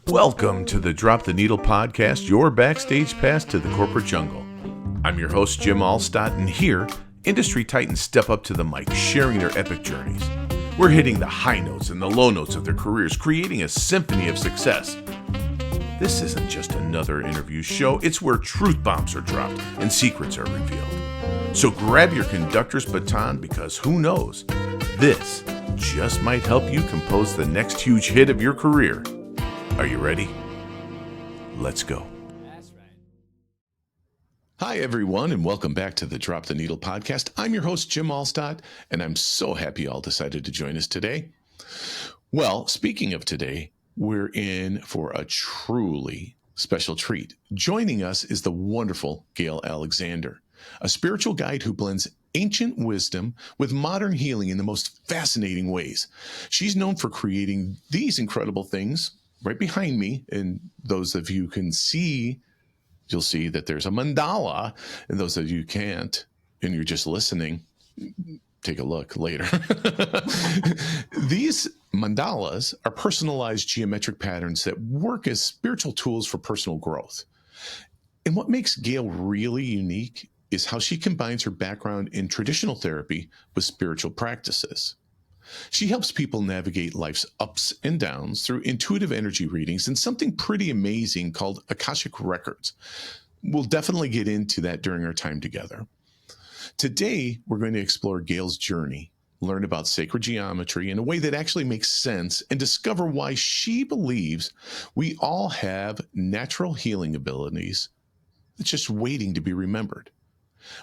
Welcome to the Drop the Needle podcast, your backstage pass to the corporate jungle. I'm your host, Jim Alstott, and here, industry titans step up to the mic, sharing their epic journeys. We're hitting the high notes and the low notes of their careers, creating a symphony of success. This isn't just another interview show, it's where truth bombs are dropped and secrets are revealed. So grab your conductor's baton because who knows, this just might help you compose the next huge hit of your career. Are you ready? Let's go. Hi, everyone, and welcome back to the Drop the Needle podcast. I'm your host, Jim Alstott, and I'm so happy you all decided to join us today. Well, speaking of today, we're in for a truly special treat. Joining us is the wonderful Gail Alexander, a spiritual guide who blends ancient wisdom with modern healing in the most fascinating ways. She's known for creating these incredible things right behind me, and those of you who can see, you'll see that there's a mandala, and those of you who can't, and you're just listening, take a look later. These mandalas are personalized geometric patterns that work as spiritual tools for personal growth. And what makes Gail really unique is how she combines her background in traditional therapy with spiritual practices. She helps people navigate life's ups and downs through intuitive energy readings and something pretty amazing called Akashic Records. We'll definitely get into that during our time together. Today, we're going to explore Gail's journey, learn about sacred geometry in a way that actually makes sense, and discover why she believes we all have natural healing abilities that's just waiting to be remembered.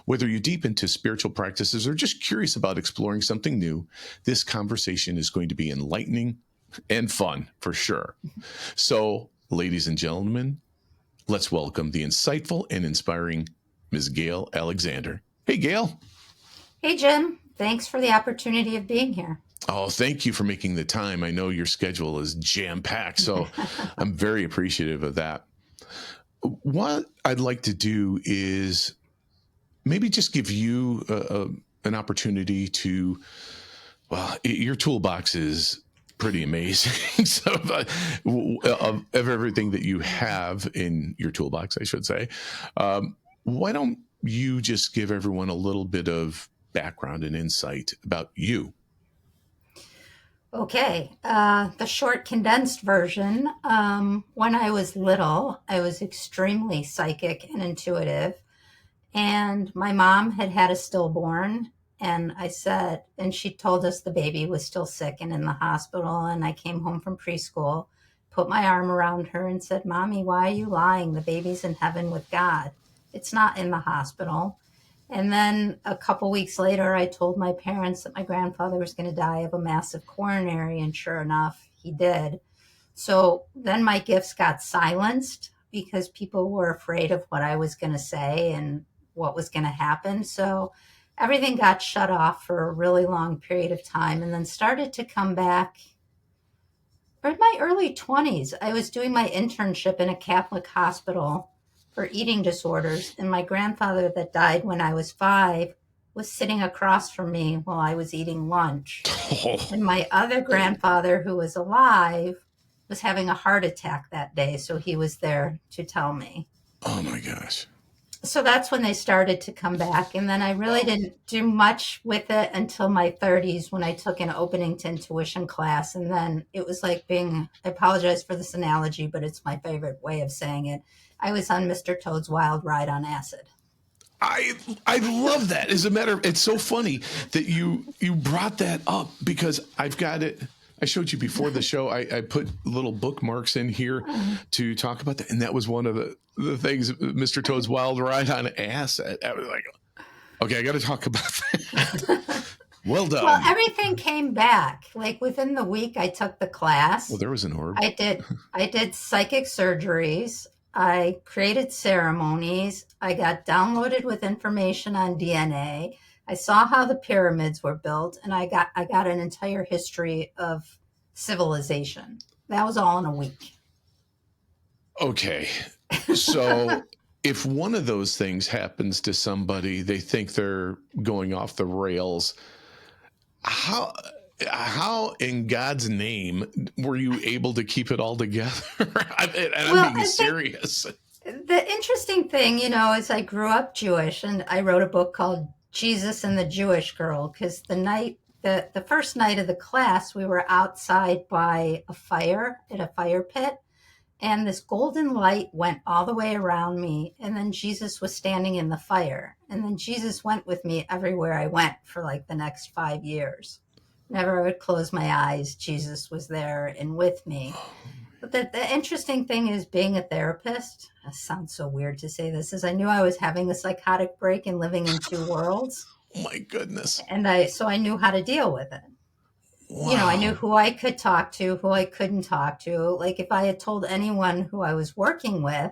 Whether you're deep into spiritual practices or just curious about exploring something new, this conversation is going to be enlightening and fun for sure. So, ladies and gentlemen, let's welcome the insightful and inspiring Ms. Gail Alexander. Hey, Gail. Hey, Jim. Thanks for the opportunity of being here. Oh, thank you for making the time. I know your schedule is jam-packed, so I'm very appreciative of that. What I'd like to do is maybe just give you an opportunity to, well, your toolbox is pretty amazing. So of everything that you have in your toolbox, I should say, why don't you just give everyone a little bit of background and insight about you? Okay. The short condensed version. When I was little, I was extremely psychic and intuitive. And my mom had had a stillborn, and she told us the baby was still sick and in the hospital. And I came home from preschool, put my arm around her and said, "Mommy, why are you lying? The baby's in heaven with God. It's not in the hospital." And then a couple weeks later, I told my parents that my grandfather was going to die of a massive coronary. And sure enough, he did. So then my gifts got silenced because people were afraid of what I was going to say and what was going to happen. So everything got shut off for a really long period of time and then started to come back. In my early 20s, I was doing my internship in a Catholic hospital for eating disorders, and my grandfather that died when I was 5 was sitting across from me while I was eating lunch. And my other grandfather, who was alive, was having a heart attack that day, so he was there to tell me. Oh my gosh. So that's when they started to come back. And then I really didn't do much with it until my 30s when I took an opening to intuition class. And then it was like I apologize for this analogy, but it's my favorite way of saying it. I was on Mr. Toad's Wild Ride on acid. I love that. As a matter of, it's so funny that you brought that up because I've got it. I showed you before the show. I put little bookmarks in here to talk about that, and that was one of the things. Mr. Toad's Wild Ride on acid. I was like, okay, I got to talk about that. Well done. Well, everything came back. Like within the week, I took the class. Well, there was an orb. I did psychic surgeries. I created ceremonies. I got downloaded with information on DNA. I saw how the pyramids were built, and I got an entire history of civilization. That was all in a week. Okay. So if one of those things happens to somebody, they think they're going off the rails. How How in God's name were you able to keep it all together? I'm Well, being I think serious. the interesting thing, is I grew up Jewish, and I wrote a book called Jesus and the Jewish Girl, because the first night of the class, we were outside by a fire at a fire pit, and this golden light went all the way around me, and then Jesus was standing in the fire, and then Jesus went with me everywhere I went for like the next 5 years. Whenever I would close my eyes, Jesus was there and with me. But the interesting thing is, being a therapist, it sounds so weird to say this, is I knew I was having a psychotic break and living in two worlds. Oh my goodness. And so I knew how to deal with it. I knew Wow. who I could talk to, who I couldn't talk to. Like, if I had told anyone who I was working with,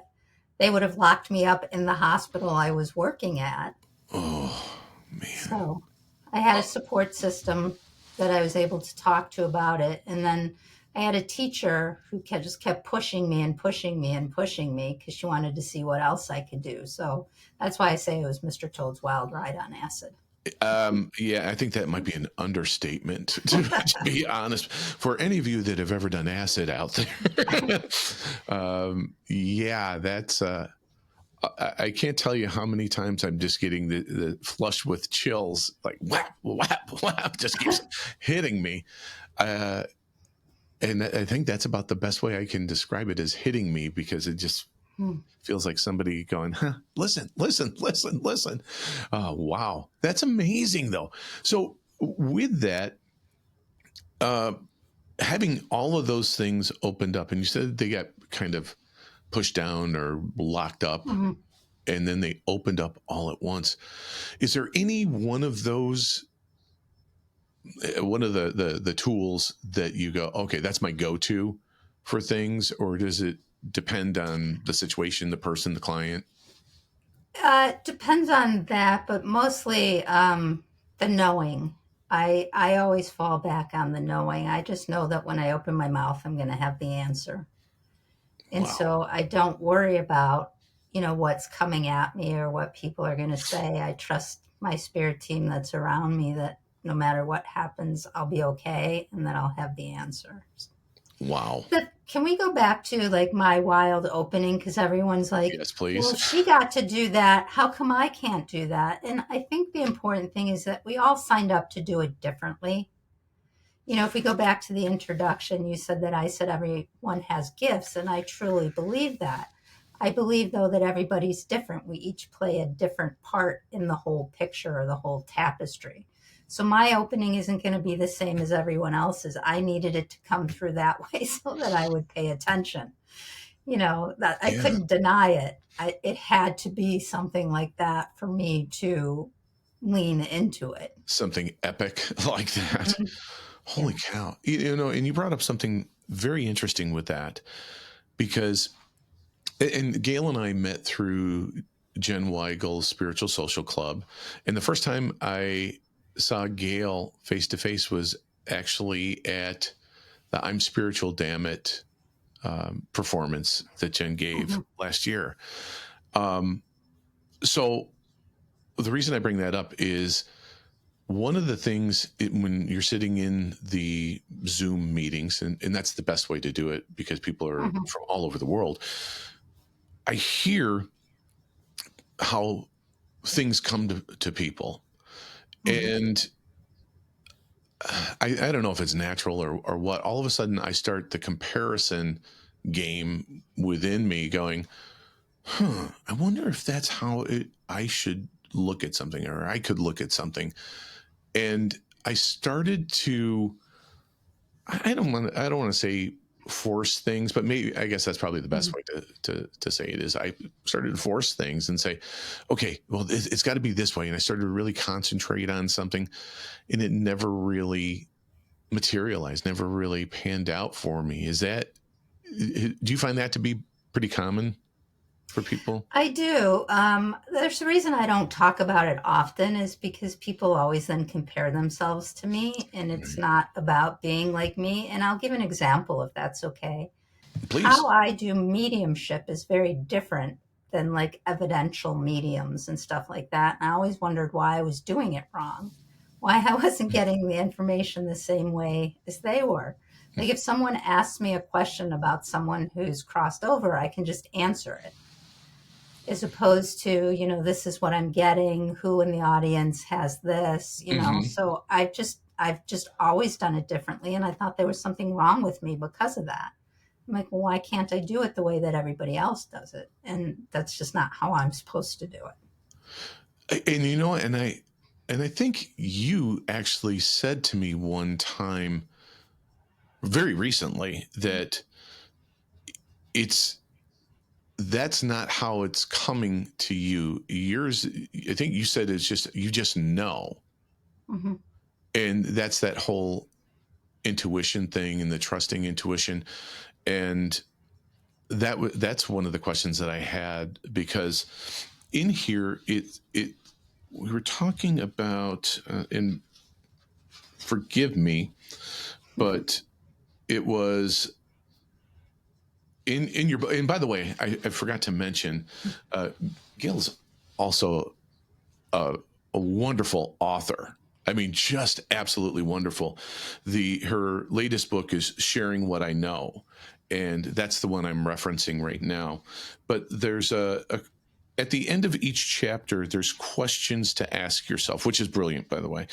they would have locked me up in the hospital I was working at. Oh, man. So I had a support system that I was able to talk to about it. And then I had a teacher who just kept pushing me and pushing me and pushing me, because she wanted to see what else I could do. So that's why I say it was Mr. Toad's Wild Ride on acid. Yeah, I think that might be an understatement, to be honest. For any of you that have ever done acid out there, yeah, that's. I can't tell you how many times I'm just getting the flush with chills, like whap, whap, whap, just keeps hitting me. And I think that's about the best way I can describe it, as hitting me, because it just feels like somebody going, huh, listen, listen, listen, listen. Oh, wow. That's amazing, though. So with that, having all of those things opened up, and you said they got kind of pushed down or locked up, Mhm. and then they opened up all at once. Is there any one of those, one of the tools that you go, okay, that's my go-to for things, or does it depend on the situation, the person, the client? Depends on that, but mostly the knowing. I always fall back on the knowing. I just know that when I open my mouth, I'm going to have the answer. And Wow. so I don't worry about, what's coming at me or what people are going to say. I trust my spirit team that's around me, that no matter what happens, I'll be okay, and that I'll have the answer. Wow. But can we go back to like my wild opening? Because everyone's like, Yes, well, please. she got to do that. How come I can't do that? And I think the important thing is that we all signed up to do it differently. If we go back to the introduction, you said that I said everyone has gifts, and I truly believe that. I believe, though, that everybody's different. We each play a different part in the whole picture or the whole tapestry. So my opening isn't going to be the same as everyone else's. I needed it to come through that way so that I would pay attention. That I Yeah. couldn't deny it. It had to be something like that for me to lean into it. Something epic like that. Mhm. Holy Yeah. cow. And you brought up something very interesting with that, because, and Gail and I met through Jen Weigel's Spiritual Social Club. And the first time I saw Gail face to face was actually at the I'm Spiritual Damn It performance that Jen gave Mhm. last year. So the reason I bring that up is, one of the things, when you're sitting in the Zoom meetings, and that's the best way to do it because people are Mhm. from all over the world, I hear how things come to people. Mhm. And I don't know if it's natural or what. All of a sudden, I start the comparison game within me going, huh, I wonder if that's how I should look at something, or I could look at something. And I started to, I don't want to say force things, but maybe, I guess that's probably the best Mhm. way to say it, is I started to force things and say, okay, well, it's got to be this way. And I started to really concentrate on something, and it never really materialized, never really panned out for me. Do you find that to be pretty common for people? I do. There's a reason I don't talk about it often, is because people always then compare themselves to me, and it's not about being like me. And I'll give an example, if that's okay. How Please. I do mediumship is very different than like evidential mediums and stuff like that. And I always wondered why I was doing it wrong. why I wasn't getting the information the same way as they were. Like if someone asks me a question about someone who's crossed over, I can just answer it, as opposed to, this is what I'm getting, who in the audience has this, So I've just always done it differently. And I thought there was something wrong with me because of that. I'm like, well, why can't I do it the way that everybody else does it? And that's just not how I'm supposed to do it. And I think you actually said to me one time very recently that that's not how it's coming to you. Yours, I think you said it's just, you just know. Mm-hmm. And that's that whole intuition thing and the trusting intuition. And that's one of the questions that I had, because in here, we were talking about, and forgive me, but it was in your book. And by the way, I forgot to mention, Gail's also a wonderful author. I mean, just absolutely wonderful. Her latest book is Sharing What I Know, and that's the one I'm referencing right now. But there's at the end of each chapter, there's questions to ask yourself, which is brilliant, by the way.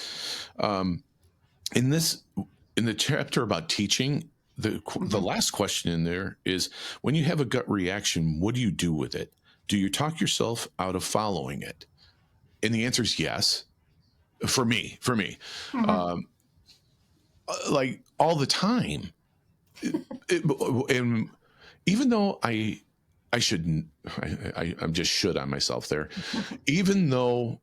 In the chapter about teaching, the last question in there is, when you have a gut reaction, what do you do with it? Do you talk yourself out of following it? And the answer is yes. For me, like all the time. And even though I shouldn't, I'm just should on myself there. Even though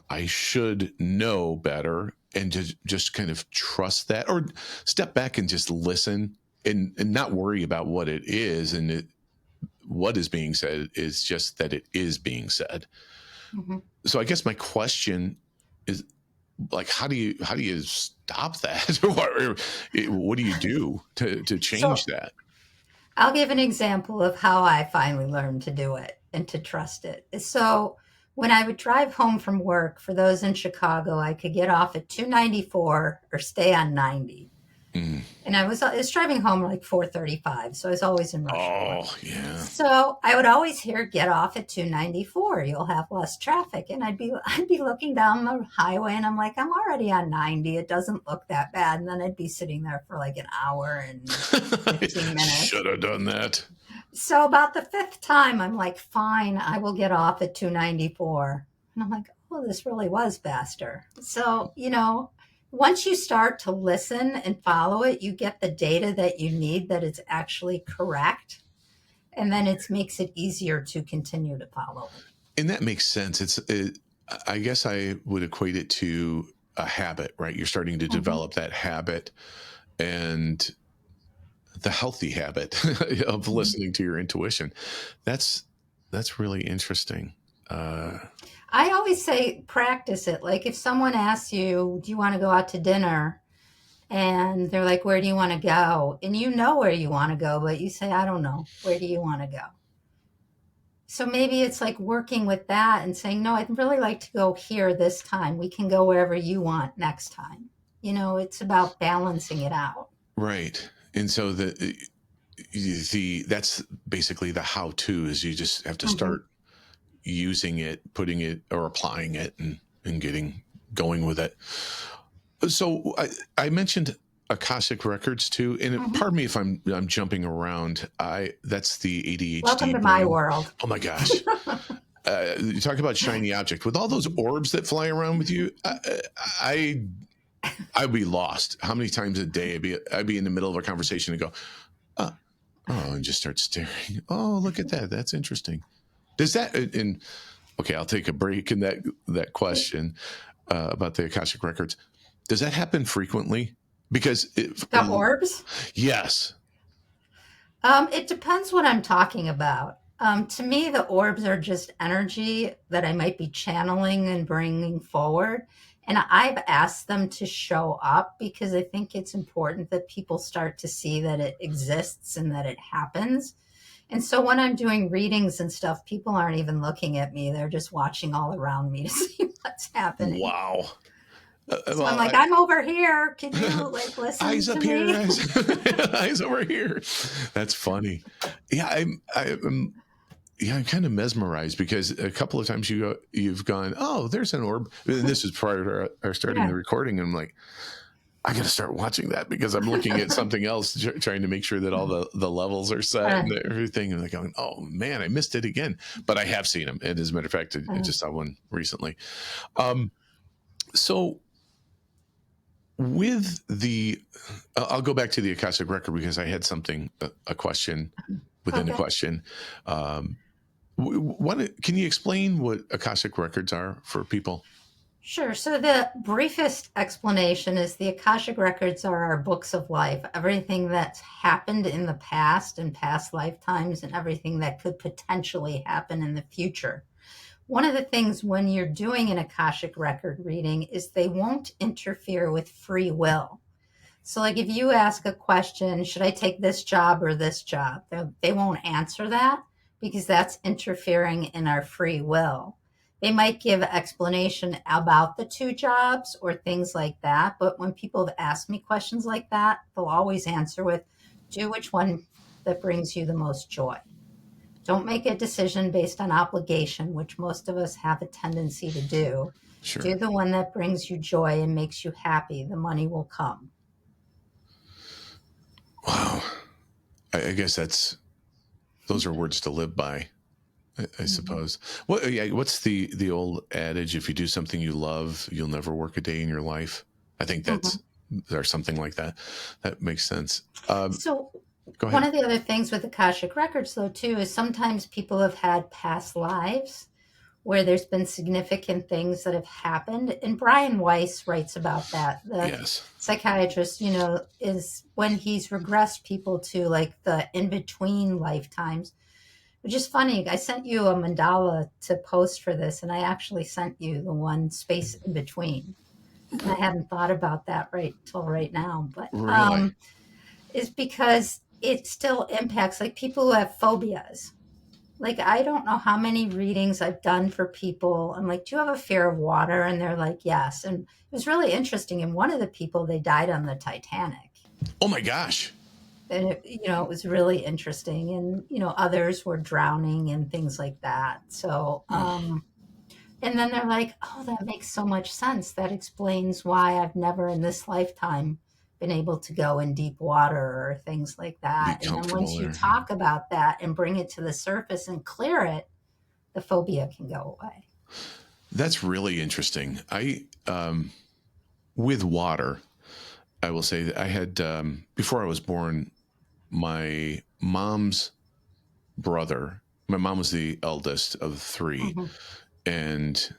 I should know better and just kind of trust that, or step back and just listen and not worry about what it is. And what is being said is just that it is being said. Mm-hmm. So I guess my question is, like, how do you stop that? What do you do to change that? I'll give an example of how I finally learned to do it and to trust it. So when I would drive home from work, for those in Chicago, I could get off at 294 or stay on 90. Mm. And I was driving home like 4:35, so I was always in rush hour. Oh, yeah. So I would always hear, get off at 294, you'll have less traffic. And I'd be looking down the highway and I'm like, I'm already on 90. It doesn't look that bad. And then I'd be sitting there for like an hour and 15 minutes. Should have done that. So about the fifth time, I'm like, fine, I will get off at 294. And I'm like, oh, this really was faster. So, once you start to listen and follow it, you get the data that you need, that it's actually correct. And then it makes it easier to continue to follow it. And that makes sense. I guess I would equate it to a habit, right? You're starting to develop that habit, and the healthy habit of listening to your intuition. That's really interesting. I always say practice it. Like if someone asks you, do you want to go out to dinner? And they're like, where do you want to go? And you know where you want to go, but you say, I don't know. Where do you want to go? So maybe it's like working with that and saying, no, I'd really like to go here this time. We can go wherever you want next time. It's about balancing it out. Right. And so that's basically the how-to, is you just have to start using it, putting it or applying it, and going with it. So I mentioned Akashic Records too, and pardon me if I'm jumping around. That's the ADHD. Welcome to my world. Oh my gosh. You talk about shiny object with all those orbs that fly around with you. I'd be lost. How many times a day I'd be in the middle of a conversation and go, and just start staring. Oh, look at that. That's interesting. Does that, okay, I'll take a break in that question about the Akashic Records. Does that happen frequently? Because the orbs? Yes. It depends what I'm talking about. To me, the orbs are just energy that I might be channeling and bringing forward. And I've asked them to show up because I think it's important that people start to see that it exists and that it happens. And so when I'm doing readings and stuff, people aren't even looking at me. They're just watching all around me to see what's happening. Wow. So I'm Well, like, I'm over here. Can you like listen eyes to up here, me? eyes over here. That's funny. Yeah, I'm kind of mesmerized because a couple of times you've gone, oh, there's an orb. And this is prior to our starting Yeah. the recording. And I'm like, I got to start watching that because I'm looking at something else, trying to make sure that all the levels are set Uh, and everything. And like going, oh man, I missed it again. But I have seen them. And as a matter of fact, I uh, just saw one recently. Um, so with the, I'll go back to the Akashic record because I had something, a question within a okay. question. Um, what can you explain what Akashic records are for people? Sure. So the briefest explanation is the Akashic Records are our books of life, everything that's happened in the past and past lifetimes, and everything that could potentially happen in the future. One of the things when you're doing an Akashic Record reading is they won't interfere with free will. So, like if you ask a question, should I take this job or this job? They won't answer that because that's interfering in our free will. They might give explanation about the two jobs or things like that. But when people have asked me questions like that, they'll always answer with, do which one that brings you the most joy. Don't make a decision based on obligation, which most of us have a tendency to do. Sure. Do the one that brings you joy and makes you happy. The money will come. Wow. I guess those are words to live by. I Mhm. suppose. What? Yeah. What's the old adage? If you do something you love, you'll never work a day in your life. I think Mhm. there's something like that. That makes sense. So, Go one ahead. of the other things with Akashic Records, though, too, is sometimes people have had past lives where there's been significant things that have happened. And Brian Weiss writes about that. The Yes. psychiatrist, is when he's regressed people to like the in between lifetimes, which is funny. I sent you a mandala to post for this, and I actually sent you the one space in between. And I hadn't thought about that right till right now, but Really. is because it still impacts like people who have phobias. Like I don't know how many readings I've done for people. I'm like, do you have a fear of water? And they're like, yes. And it was really interesting. And one of the people, they died on the Titanic. Oh my gosh. And it was really interesting. And others were drowning and things like that. So and then they're like, oh, that makes so much sense. That explains why I've never in this lifetime been able to go in deep water or things like Be that. And then comfortable once you there. talk about that and bring it to the surface and clear it, the phobia can go away. That's really interesting. With water, I will say that I had before I was born, my mom's brother. My mom was the eldest of three, Hmm. and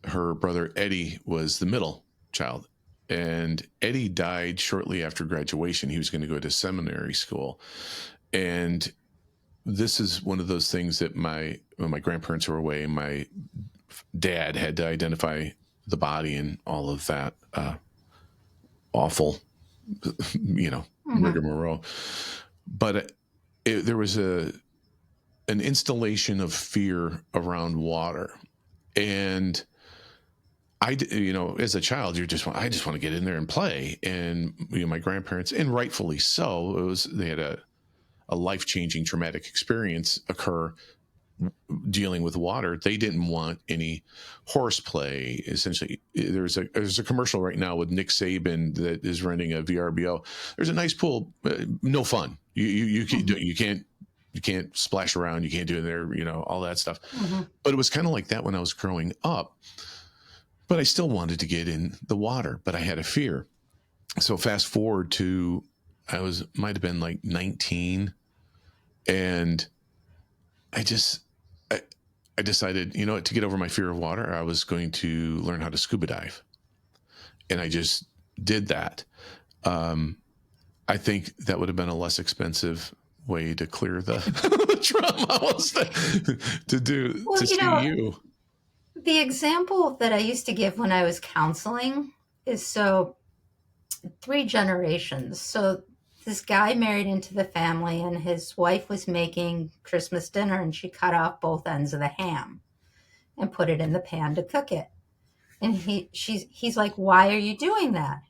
her brother Eddie was the middle child. And Eddie died shortly after graduation. He was going to go to seminary school, and this is one of those things that when my grandparents were away, my dad had to identify the body and all of that awful, Hmm. rigmarole. But there was an installation of fear around water, and as a child, I just want to get in there and play. And my grandparents, and rightfully so, they had a life changing traumatic experience occur dealing with water. They didn't want any horseplay. Essentially, there's a commercial right now with Nick Saban that is renting a VRBO. There's a nice pool, no fun. Hmm. You can't splash around. You can't do it there. All that stuff. Hmm. But it was kind of like that when I was growing up. But I still wanted to get in the water, but I had a fear. So fast forward to might have been like 19, and I just I, I decided, to get over my fear of water, I was going to learn how to scuba dive, and I just did that. Um, I think that would have been a less expensive way to clear the trauma was to do Well, to see you. the example that I used to give when I was counseling is so three generations. So this guy married into the family, and his wife was making Christmas dinner, and she cut off both ends of the ham and put it in the pan to cook it. And he's like, why are you doing that?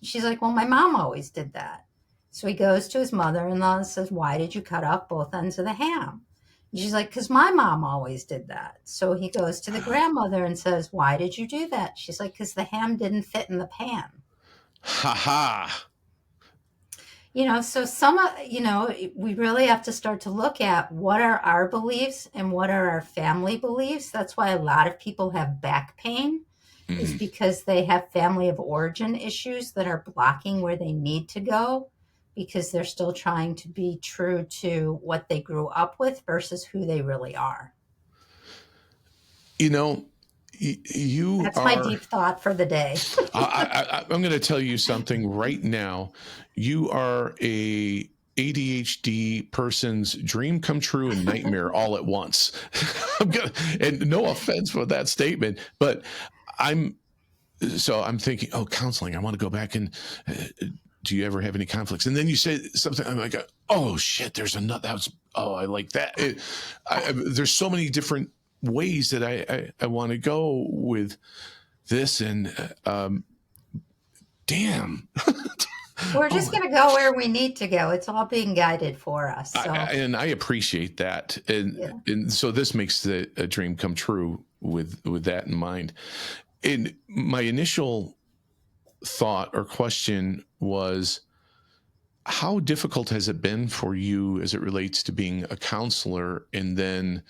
She's like, well, my mom always did that. So he goes to his mother-in-law and says, why did you cut off both ends of the ham? And she's like, because my mom always did that. So he goes to the grandmother and says, why did you do that? She's like, because the ham didn't fit in the pan. Ha ha. So we really have to start to look at what are our beliefs and what are our family beliefs. That's why a lot of people have back pain, is because they have family of origin issues that are blocking where they need to go, because they're still trying to be true to what they grew up with versus who they really are. That's my deep thought for the day. I'm going to tell you something right now. You are a ADHD person's dream come true and nightmare all at once. And no offense for that statement, but I'm thinking, oh, counseling. I want to go back and do you ever have any conflicts? And then you say something. I'm like, oh shit, there's another. I like that. There's so many different ways that I want to go with this, and damn. We're just going to go where we need to go. It's all being guided for us. So. And I appreciate that. And so this makes a dream come true with that in mind. And my initial thought or question was, how difficult has it been for you as it relates to being a counselor and then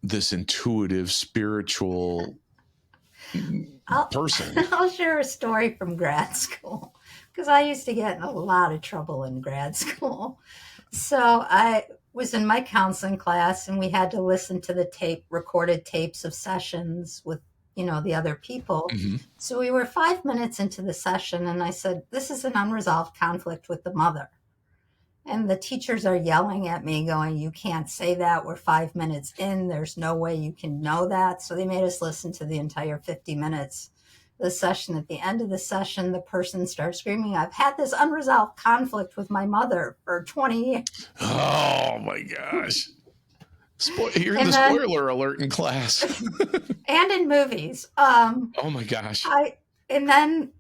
this intuitive, spiritual person? I'll share a story from grad school, because I used to get in a lot of trouble in grad school. So I was in my counseling class, and we had to listen to the recorded tapes of sessions with, the other people. Mm-hmm. So we were 5 minutes into the session, and I said, this is an unresolved conflict with the mother. And the teachers are yelling at me going, you can't say that. We're 5 minutes in. There's no way you can know that. So they made us listen to the entire 50 minutes of the session. At the end of the session, the person starts screaming, I've had this unresolved conflict with my mother for 20 years. Oh, my gosh. Here's the spoiler alert in class. And in movies. Oh, my gosh. And then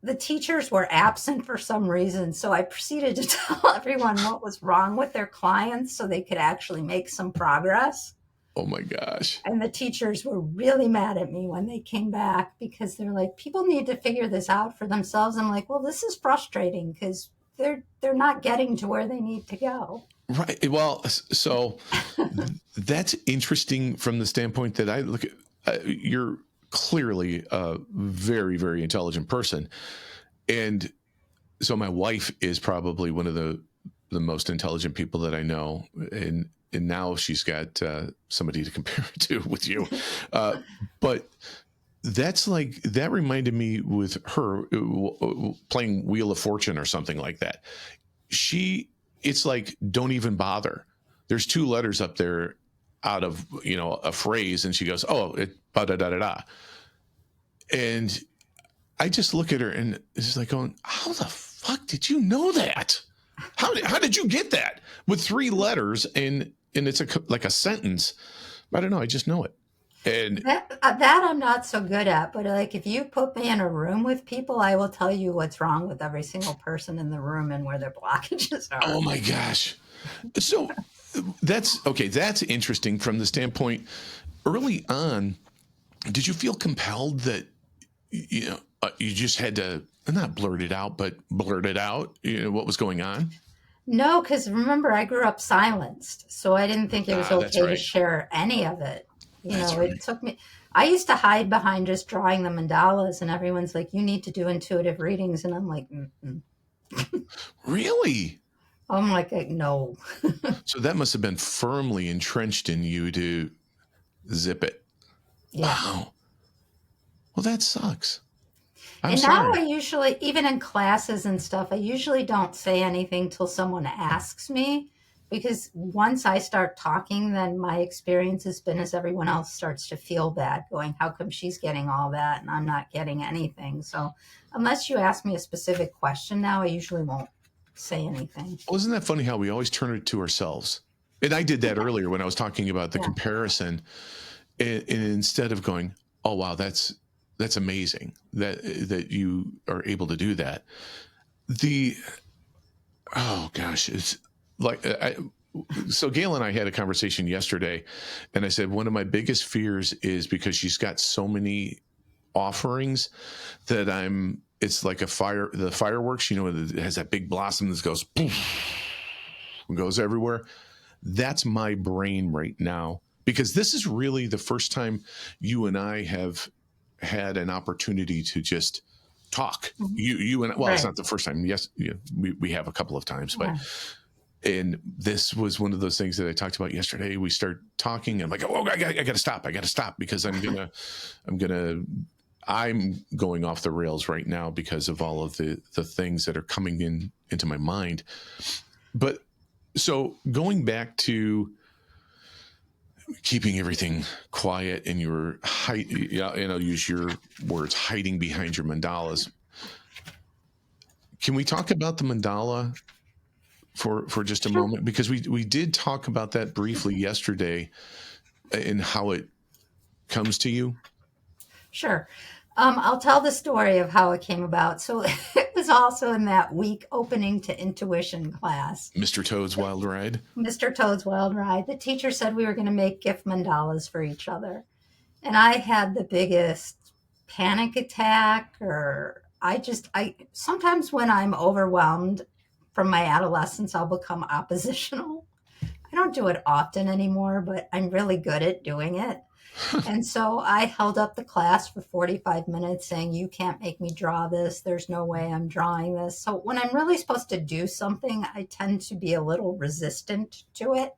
the teachers were absent for some reason, so I proceeded to tell everyone what was wrong with their clients so they could actually make some progress. Oh my gosh. And the teachers were really mad at me when they came back, because they're like, people need to figure this out for themselves. I'm like, well, this is frustrating because they're not getting to where they need to go. Right. Well, so that's interesting from the standpoint that I look at, you're clearly a very, very intelligent person. And so my wife is probably one of the most intelligent people that I know. And now she's got somebody to compare it to with you. But that reminded me with her playing Wheel of Fortune or something like that. It's like, don't even bother. There's 2 letters up there out of, a phrase. And she goes, oh, da-da-da-da-da. And I just look at her and it's like going, how the fuck did you know that? How did you get that with 3 letters and it's like a sentence? I don't know. I just know it. And that I'm not so good at, but like, if you put me in a room with people, I will tell you what's wrong with every single person in the room and where their blockages are. Oh my gosh. So that's okay. That's interesting from the standpoint early on. Did you feel compelled that, you just had to not blurt it out, but blurt it out, what was going on? No, because remember, I grew up silenced. So I didn't think it was okay right. to share any of it. Right. It took me, I used to hide behind just drawing the mandalas, and everyone's like, you need to do intuitive readings. And I'm like, Really? I'm like, no. So that must have been firmly entrenched in you to zip it. Yeah. Wow. Well, that sucks. I'm sorry. Now I usually, even in classes and stuff, I usually don't say anything till someone asks me, because once I start talking, then my experience has been as everyone else starts to feel bad, going, how come she's getting all that and I'm not getting anything? So unless you ask me a specific question now, I usually won't say anything. Well, isn't that funny how we always turn it to ourselves? And I did that earlier when I was talking about the comparison. And instead of going, oh, wow, that's That's amazing that you are able to do that. Oh gosh, it's like so Gail and I had a conversation yesterday, and I said one of my biggest fears is because she's got so many offerings that it's like the fireworks, it has that big blossom that goes poof, goes everywhere. That's my brain right now, because this is really the first time you and I have had an opportunity to just talk. You and, well, right. It's not the first time. Yes, we have a couple of times, but and this was one of those things that I talked about yesterday. We start talking. I'm like, oh, I got to stop. I got to stop because I'm going off the rails right now because of all of the things that are coming into my mind. But so going back to keeping everything quiet and use your words, hiding behind your mandalas. Can we talk about the mandala for just a moment? Because we did talk about that briefly yesterday and how it comes to you. Sure. I'll tell the story of how it came about. So it was also in that week opening to intuition class. Mr. Toad's Wild Ride. Mr. Toad's Wild Ride. The teacher said we were going to make gift mandalas for each other. And I had the biggest panic attack, or I sometimes when I'm overwhelmed from my adolescence, I'll become oppositional. I don't do it often anymore, but I'm really good at doing it. And so I held up the class for 45 minutes saying, you can't make me draw this. There's no way I'm drawing this. So when I'm really supposed to do something, I tend to be a little resistant to it.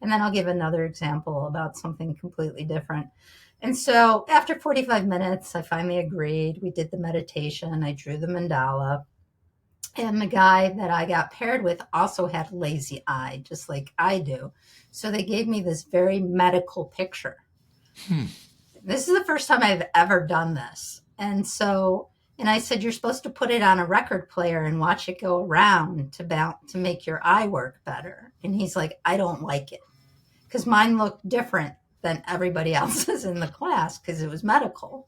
And then I'll give another example about something completely different. And so after 45 minutes, I finally agreed. We did the meditation. I drew the mandala. And the guy that I got paired with also had lazy eye, just like I do. So they gave me this very medical picture. This is the first time I've ever done this. And I said, you're supposed to put it on a record player and watch it go around to make your eye work better. And he's like, I don't like it, because mine looked different than everybody else's in the class because it was medical.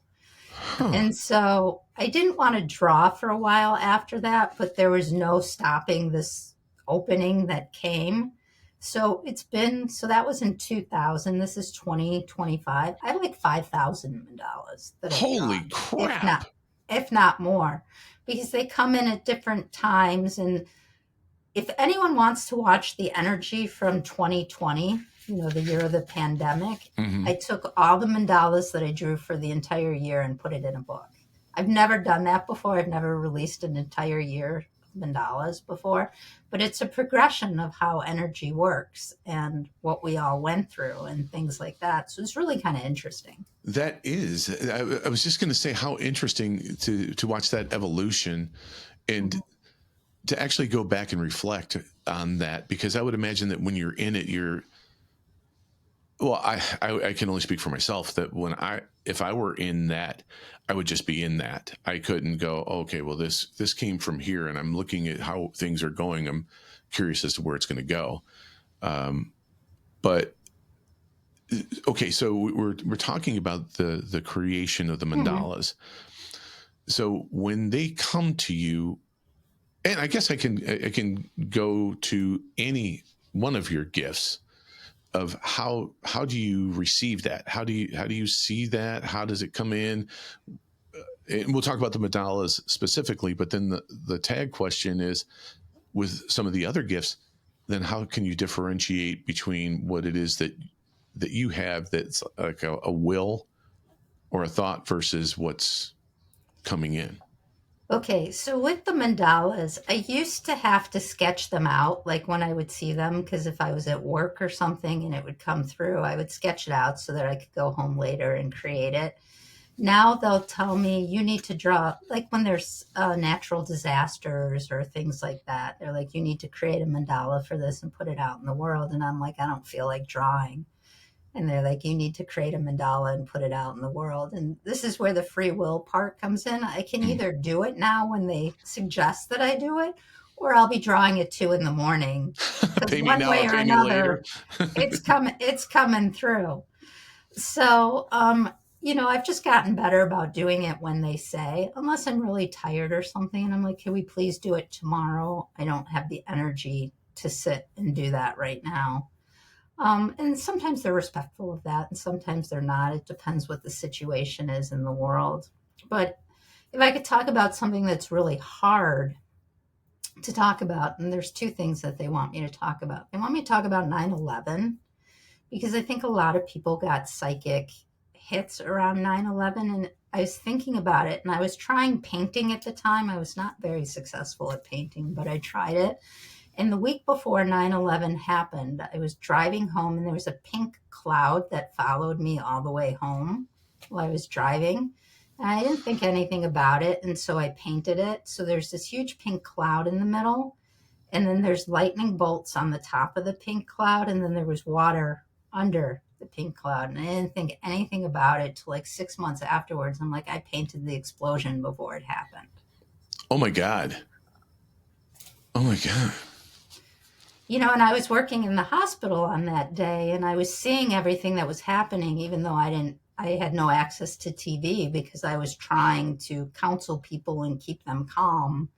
And so I didn't want to draw for a while after that, but there was no stopping this opening that came. So that was in 2000. This is 2025. I have like 5,000 mandalas. Holy crap. If not more, because they come in at different times. And if anyone wants to watch the energy from 2020, the year of the pandemic, I took all the mandalas that I drew for the entire year and put it in a book. I've never done that before. I've never released an entire year of mandalas before, but it's a progression of how energy works and what we all went through and things like that. So it's really kind of interesting. That is, I was just going to say how interesting to watch that evolution and to actually go back and reflect on that, because I would imagine that when you're in it, I can only speak for myself, that if I were in that, I would just be in that. I couldn't go, okay, well, this came from here and I'm looking at how things are going. I'm curious as to where it's going to go. But okay, so we're talking about the creation of the mandalas. So when they come to you, and I guess I can go to any one of your gifts of how do you receive that? How do you see that? How does it come in? And we'll talk about the mandalas specifically, but then the tag question is, with some of the other gifts, then how can you differentiate between what it is that you have that's like a will or a thought versus what's coming in? Okay, so with the mandalas, I used to have to sketch them out, like when I would see them, because if I was at work or something and it would come through, I would sketch it out so that I could go home later and create it. Now they'll tell me you need to draw, like when there's natural disasters or things like that. They're like, you need to create a mandala for this and put it out in the world. And I'm like, I don't feel like drawing. And they're like, you need to create a mandala and put it out in the world. And this is where the free will part comes in. I can either do it now when they suggest that I do it, or I'll be drawing at 2 a.m. Pay me one now, way or pay me another, later. it's coming through. So, I've just gotten better about doing it when they say, unless I'm really tired or something. And I'm like, can we please do it tomorrow? I don't have the energy to sit and do that right now. And sometimes they're respectful of that, and sometimes they're not. It depends what the situation is in the world. But if I could talk about something that's really hard to talk about, and there's two things that they want me to talk about. They want me to talk about 9/11 because I think a lot of people got psychic hits around 9/11, and I was thinking about it, and I was trying painting at the time. I was not very successful at painting, but I tried it. And the week before 9/11 happened, I was driving home, and there was a pink cloud that followed me all the way home while I was driving. And I didn't think anything about it, and so I painted it. So there's this huge pink cloud in the middle, and then there's lightning bolts on the top of the pink cloud, and then there was water under the pink cloud. And I didn't think anything about it till like 6 months afterwards. I'm like, I painted the explosion before it happened. Oh my God. Oh my God. And I was working in the hospital on that day, and I was seeing everything that was happening, even though I had no access to TV because I was trying to counsel people and keep them calm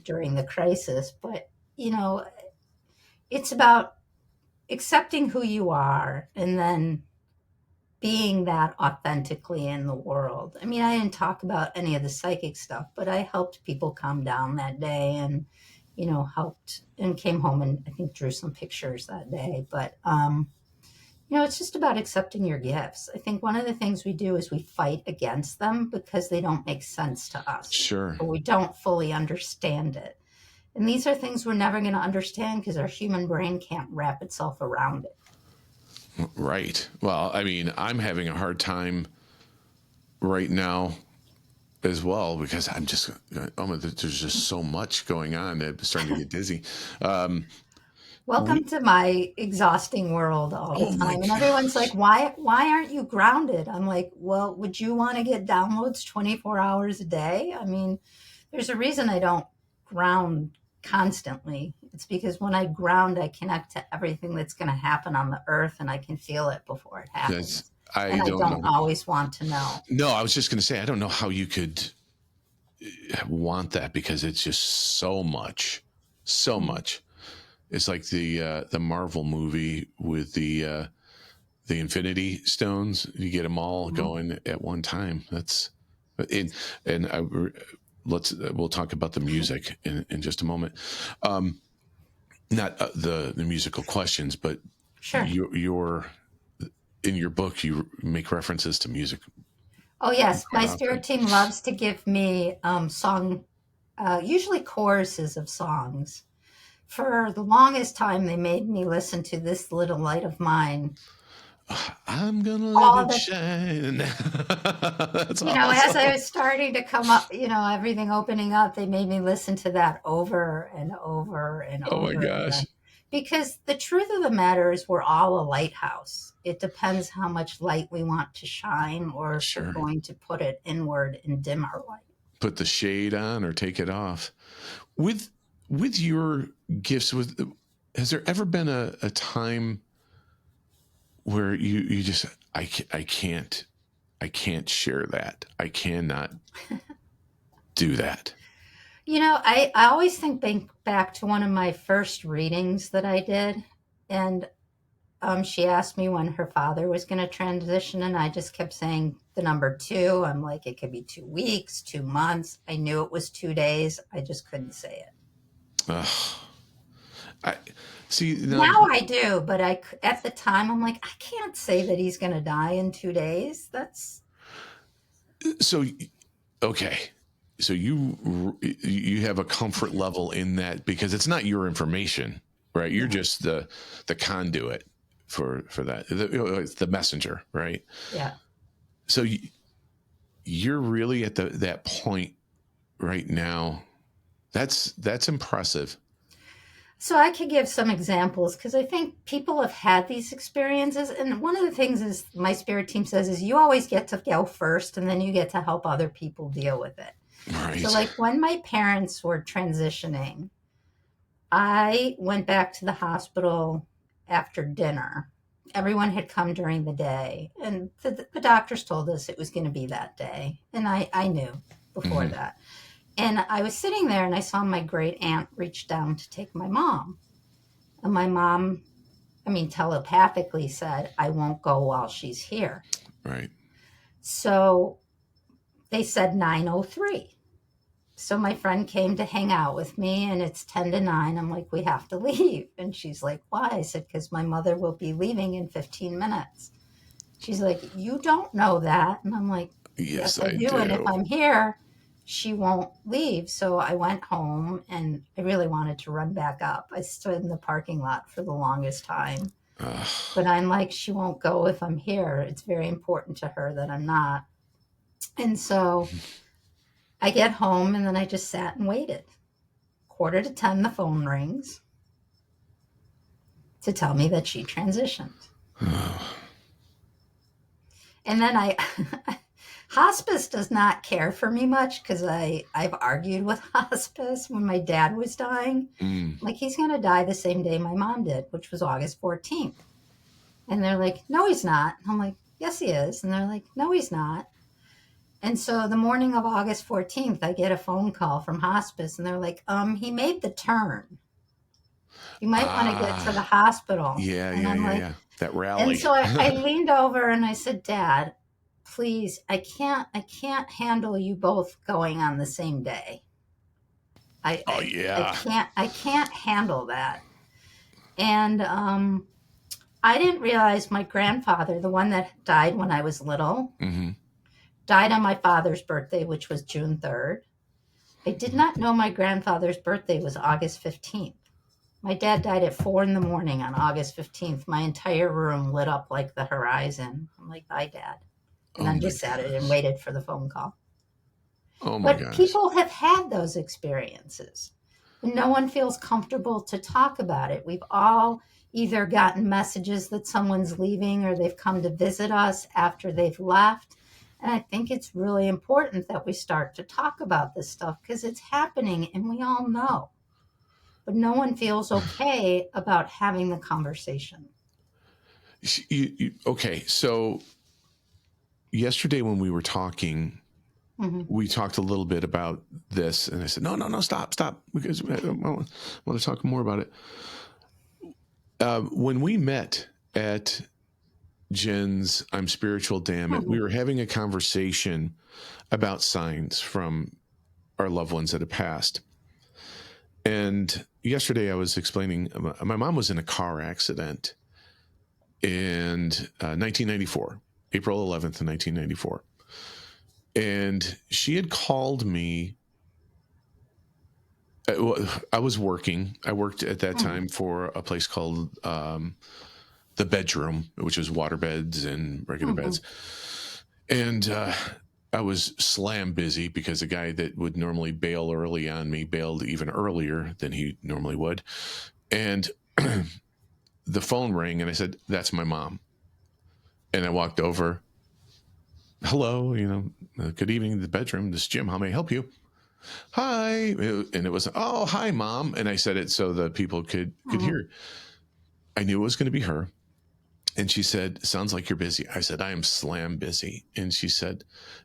during the crisis. But, it's about accepting who you are and then being that authentically in the world. I mean, I didn't talk about any of the psychic stuff, but I helped people calm down that day and, helped and came home and I think drew some pictures that day. But, it's just about accepting your gifts. I think one of the things we do is we fight against them because they don't make sense to us. Sure. Or we don't fully understand it. And these are things we're never going to understand because our human brain can't wrap itself around it. Right. Well, I mean, I'm having a hard time right now as well because there's just so much going on. I'm starting to get dizzy. Welcome to my exhausting world all the time. And everyone's like, why aren't you grounded? I'm like, well, would you want to get downloads 24 hours a day? I mean, there's a reason I don't ground constantly. It's because when I ground, I connect to everything that's going to happen on the earth and I can feel it before it happens. I don't always want to know. No, I was just going to say, I don't know how you could want that because it's just so much. It's like the Marvel movie with the Infinity Stones. You get them all going at one time. We'll talk about the music in just a moment. Not the musical questions, but sure. In your book, you make references to music. Oh yes, my spirit team loves to give me usually choruses of songs. For the longest time, they made me listen to This Little Light of Mine. I'm gonna let it shine. That's awesome. As I was starting to come up, everything opening up, they made me listen to that over and over and over. Oh my gosh. Again. Because the truth of the matter is we're all a lighthouse. It depends how much light we want to shine or if we're going to put it inward and dim our light. Put the shade on or take it off. With your gifts, has there ever been a time where you just I can't share that. I cannot do that. I always think back to one of my first readings that I did, and she asked me when her father was going to transition, and I just kept saying the number 2. I'm like, it could be 2 weeks, 2 months. I knew it was 2 days. I just couldn't say it. I see. Now I do, but at the time I'm like, I can't say that he's going to die in 2 days. That's so okay. So you have a comfort level in that because it's not your information, right? You're just the conduit for that. It's the messenger, right? Yeah. So you're really at that point right now. That's impressive. So I could give some examples because I think people have had these experiences. And one of the things is my spirit team says is you always get to go first and then you get to help other people deal with it. Right. So like when my parents were transitioning, I went back to the hospital after dinner everyone had come during the day, and the doctors told us it was going to be that day. And I knew before Mm-hmm. that. And I was sitting there and I saw my great aunt reach down to take my mom. And my mom, telepathically said, I won't go while she's here. Right. So they said 9:03. So my friend came to hang out with me, and it's 10 to 9. I'm like, we have to leave. And she's like, why? I said, because my mother will be leaving in 15 minutes. She's like, you don't know that. And I'm like, Yes, yes, I I do. And if do. I'm here, she won't leave. So I went home, and I really wanted to run back up. I stood in the parking lot for the longest time. But I'm like, she won't go if I'm here. It's very important to her that I'm not. And so I get home, and then I just sat and waited. 9:45, the phone rings to tell me that she transitioned. And then hospice does not care for me much, because I've argued with hospice when my dad was dying. Like, he's going to die the same day my mom did, which was August 14th. And they're like, no, he's not. I'm like, yes, he is. And they're like, no, he's not. And so the morning of August 14th, I get a phone call from hospice, and they're like, he made the turn. You might want to get to the hospital. Yeah, And yeah, I'm yeah, like, yeah. That rally. and so I leaned over and I said, Dad, please, I can't handle you both going on the same day. I can't handle that. And I didn't realize my grandfather, the one that died when I was little, died on my father's birthday, which was June 3rd. I did not know my grandfather's birthday was August 15th. My dad died at 4 a.m. on August 15th. My entire room lit up like the horizon. I'm like, bye, Dad. And then just sat it and waited for the phone call. Oh my But gosh. people have had those experiences. No one feels comfortable to talk about it. We've all either gotten messages that someone's leaving, or they've come to visit us after they've left. And I think it's really important that we start to talk about this stuff, because it's happening and we all know. But no one feels okay about having the conversation. Okay, so yesterday when we were talking, we talked a little bit about this, and I said, no, stop, because I want to talk more about it. When we met at Jen's I'm Spiritual, Damn It, we were having a conversation about signs from our loved ones that have passed. And yesterday I was explaining, my mom was in a car accident in 1994, April 11th, 1994. And she had called me. I was working. I worked at that time for a place called The Bedroom, which was water beds and regular beds. And I was slam busy because a guy that would normally bail early on me bailed even earlier than he normally would. And the phone rang, and I said, that's my mom. And I walked over. Hello, good evening, The Bedroom. This is Jim. How may I help you? Hi. And it was, oh, hi, Mom. And I said it so the people could hear. I knew it was going to be her. And she said, sounds like you're busy. I said, I am slam busy. And she said,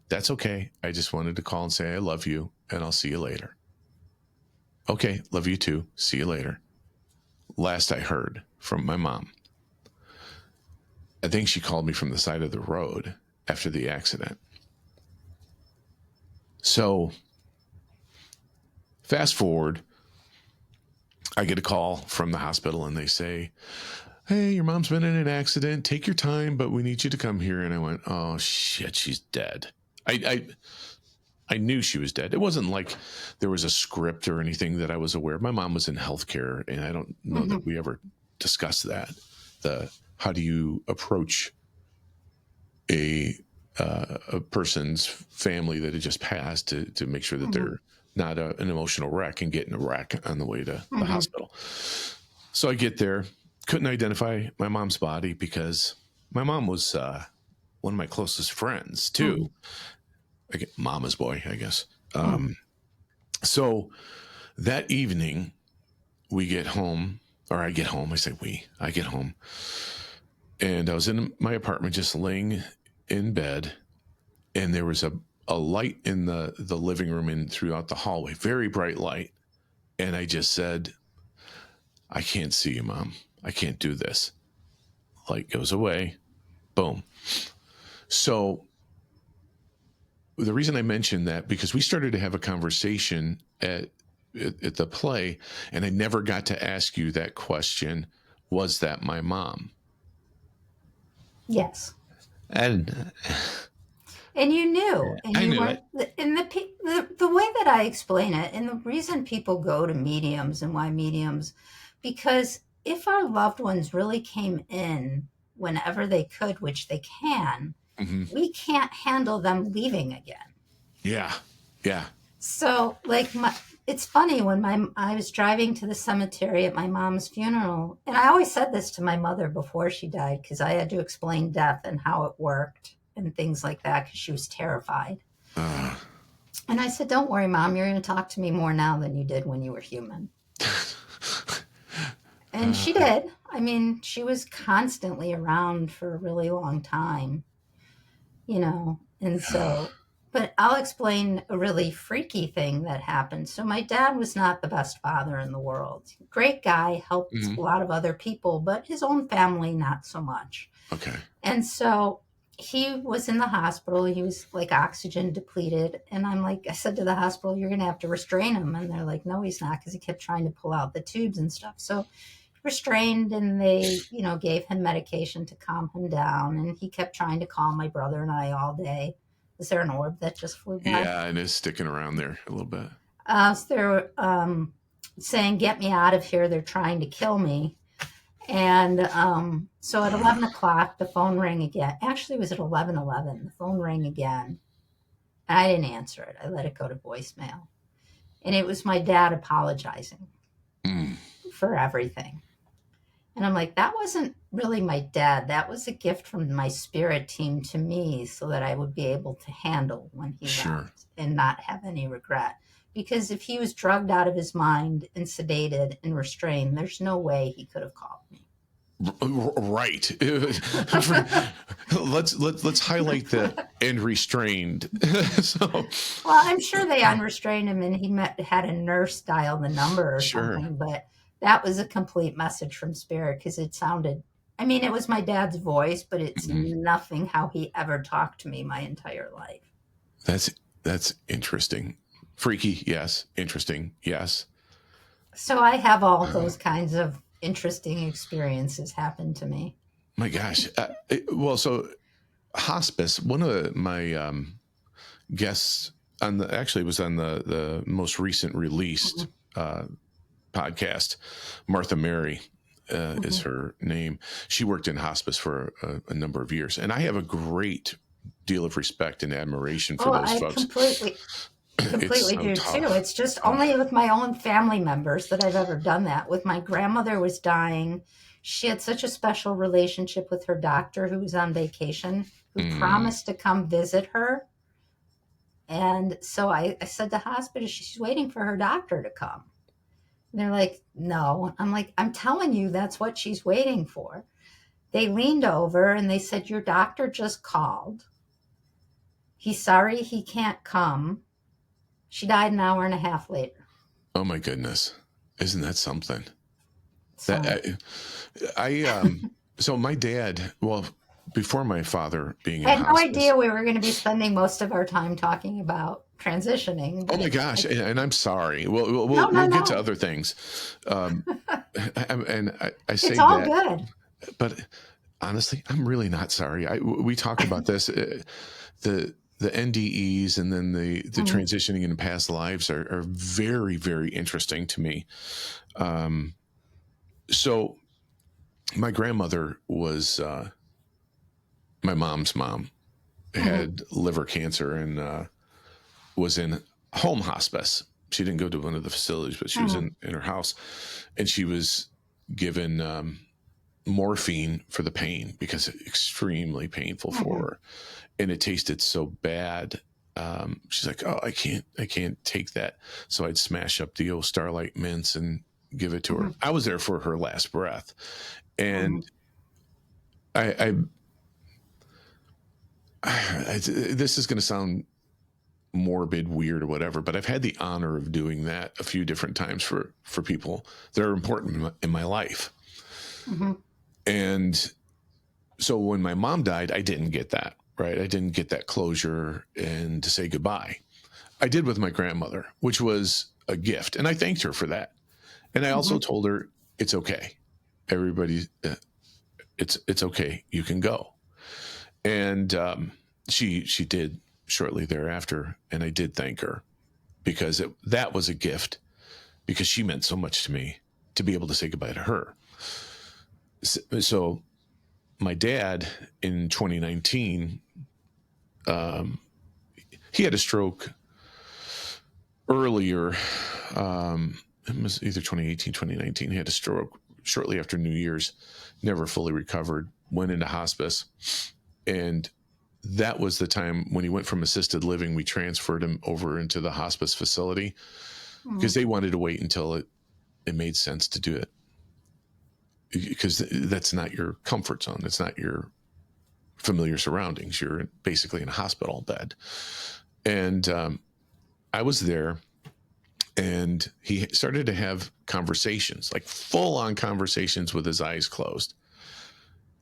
that's okay. I just wanted to call and say I love you, and I'll see you later. Okay, love you too. See you later. Last I heard from my mom. I think she called me from the side of the road after the accident. So fast forward, I get a call from the hospital, and they say, hey, your mom's been in an accident. Take your time, but we need you to come here. And I went, oh, shit, she's dead. I knew she was dead. It wasn't like there was a script or anything that I was aware of. My mom was in healthcare, and I don't know that we ever discussed that. How do you approach a person's family that had just passed to make sure that they're not an emotional wreck and getting a wreck on the way to the hospital. So I get there. Couldn't identify my mom's body because my mom was one of my closest friends too. I get mama's boy, I guess. So that evening we get home, or I get home. I say we. I get home, And I was in my apartment just laying in bed, and there was a light in the living room and throughout the hallway, very bright light. And I just said, I can't see you, Mom. I can't do this. Light goes away. Boom. So the reason I mentioned that, because we started to have a conversation at the play, and I never got to ask you that question. Was that my mom? Yes. And And you knew, and I you knew weren't. And the way that I explain it, and the reason people go to mediums and why mediums, because if our loved ones really came in whenever they could, which they can, we can't handle them leaving again. Yeah. Yeah. So, like, it's funny when I was driving to the cemetery at my mom's funeral, and I always said this to my mother before she died because I had to explain death and how it worked and things like that because she was terrified. And I said, "Don't worry, Mom, you're going to talk to me more now than you did when you were human." And she did. I mean, she was constantly around for a really long time, and so. But I'll explain a really freaky thing that happened. So my dad was not the best father in the world. Great guy, helped a lot of other people, but his own family, not so much. Okay. And so he was in the hospital. He was like oxygen depleted. And I said to the hospital, you're going to have to restrain him. And they're like, no, he's not, because he kept trying to pull out the tubes and stuff. So restrained, and they, gave him medication to calm him down. And he kept trying to call my brother and I all day. Is there an orb that just flew by? Yeah, and it's sticking around there a little bit. So they're saying, get me out of here. They're trying to kill me. And so at 11 o'clock, the phone rang again. Actually, it was at 11:11. The phone rang again. And I didn't answer it. I let it go to voicemail. And it was my dad apologizing for everything. And I'm like, that wasn't really my dad. That was a gift from my spirit team to me so that I would be able to handle when he left and not have any regret. Because if he was drugged out of his mind and sedated and restrained, there's no way he could have called me. Right. let's highlight the and restrained. Well, I'm sure they unrestrained him, and he had a nurse dial the number or something, but that was a complete message from spirit, because it sounded, it was my dad's voice, but it's nothing how he ever talked to me my entire life. That's interesting. Freaky, yes. Interesting, yes. So I have all those kinds of interesting experiences happen to me. My gosh. So hospice, one of my guests was on the most recent released podcast, Martha Mary is her name. She worked in hospice for a number of years, and I have a great deal of respect and admiration for those folks. Completely do too. It's just only with my own family members that I've ever done that. With my grandmother was dying, she had such a special relationship with her doctor who was on vacation, who promised to come visit her. And so I said to hospital, she's waiting for her doctor to come. And they're like, no. I'm like, I'm telling you, that's what she's waiting for. They leaned over and they said, your doctor just called. He's sorry he can't come. She died an hour and a half later. Oh my goodness. Isn't that something? So, so my dad, before my father being in I had hospice, no idea we were going to be spending most of our time talking about transitioning. Oh my gosh. And I'm sorry. We'll get to other things. And I say it's all that, good. but honestly, I'm really not sorry. We talked about this, the NDEs and then the transitioning into past lives are very, very interesting to me. So my grandmother was my mom's mom, had liver cancer and was in home hospice. She didn't go to one of the facilities, but she was in her house, and she was given morphine for the pain because it's extremely painful for her. And it tasted so bad. She's like, oh, I can't take that. So I'd smash up the old Starlight mints and give it to her. I was there for her last breath. And I this is going to sound morbid, weird, or whatever, but I've had the honor of doing that a few different times for people that are important in my life. Mm-hmm. And so when my mom died, I didn't get that, right? I didn't get that closure and to say goodbye. I did with my grandmother, which was a gift. And I thanked her for that. And I also told her, it's okay. Everybody, it's okay. You can go. And she did shortly thereafter. And I did thank her because that was a gift, because she meant so much to me to be able to say goodbye to her. So my dad in 2019, he had a stroke earlier. It was either 2018, 2019. He had a stroke shortly after New Year's, never fully recovered, went into hospice. And that was the time when he went from assisted living, we transferred him over into the hospice facility because they wanted to wait until it made sense to do it. Because that's not your comfort zone. It's not your familiar surroundings. You're basically in a hospital bed. And I was there, and he started to have conversations, like full-on conversations with his eyes closed.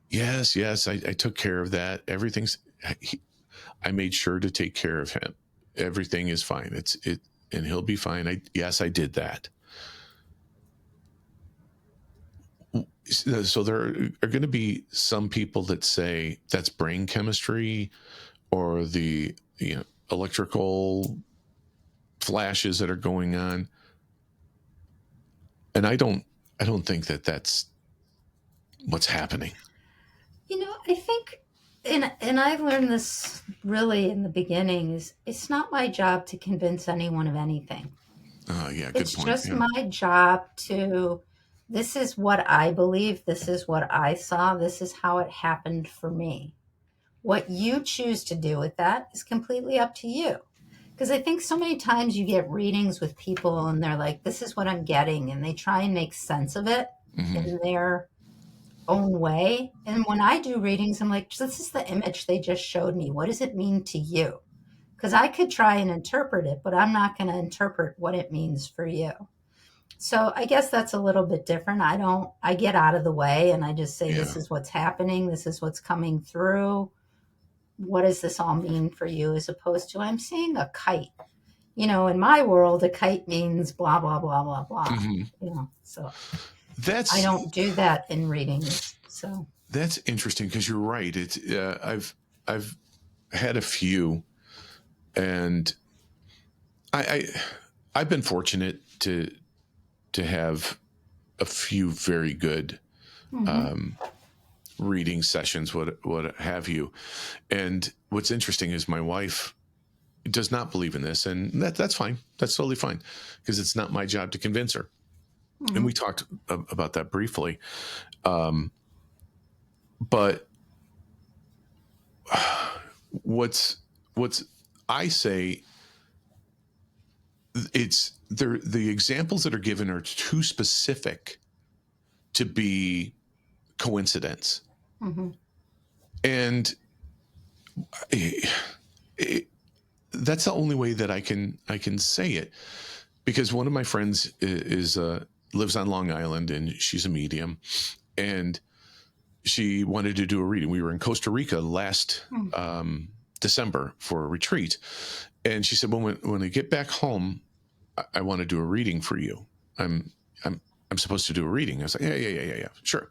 Yes, I took care of that. I made sure to take care of him. Everything is fine. And he'll be fine. Yes, I did that. So there are going to be some people that say that's brain chemistry or the electrical flashes that are going on, and I don't think that that's what's happening. I think, and I learned this really in the beginning, is it's not my job to convince anyone of anything. Yeah, good It's point. just Yeah. my job this is what I believe, this is what I saw, this is how it happened for me. What you choose to do with that is completely up to you. Because I think so many times you get readings with people and they're like, this is what I'm getting. And they try and make sense of it in their own way. And when I do readings, I'm like, this is the image they just showed me. What does it mean to you? Because I could try and interpret it, but I'm not going to interpret what it means for you. So I guess that's a little bit different. I get out of the way and I just say, this is what's happening. This is what's coming through. What does this all mean for you? As opposed to, I'm seeing a kite. In my world, a kite means blah, blah, blah, blah, blah. So I don't do that in readings. So that's interesting, because you're right. It's I've had a few, and I've been fortunate to have a few very good reading sessions, what have you. And what's interesting is my wife does not believe in this, and that's fine. That's totally fine, because it's not my job to convince her. And we talked about that briefly. But what's I say, the examples that are given are too specific to be coincidence. And that's the only way that I can say it, because one of my friends lives on Long Island, and she's a medium, and she wanted to do a reading. We were in Costa Rica last December for a retreat, and she said, when I get back home, I want to do a reading for you. I'm supposed to do a reading. I was like, yeah, sure.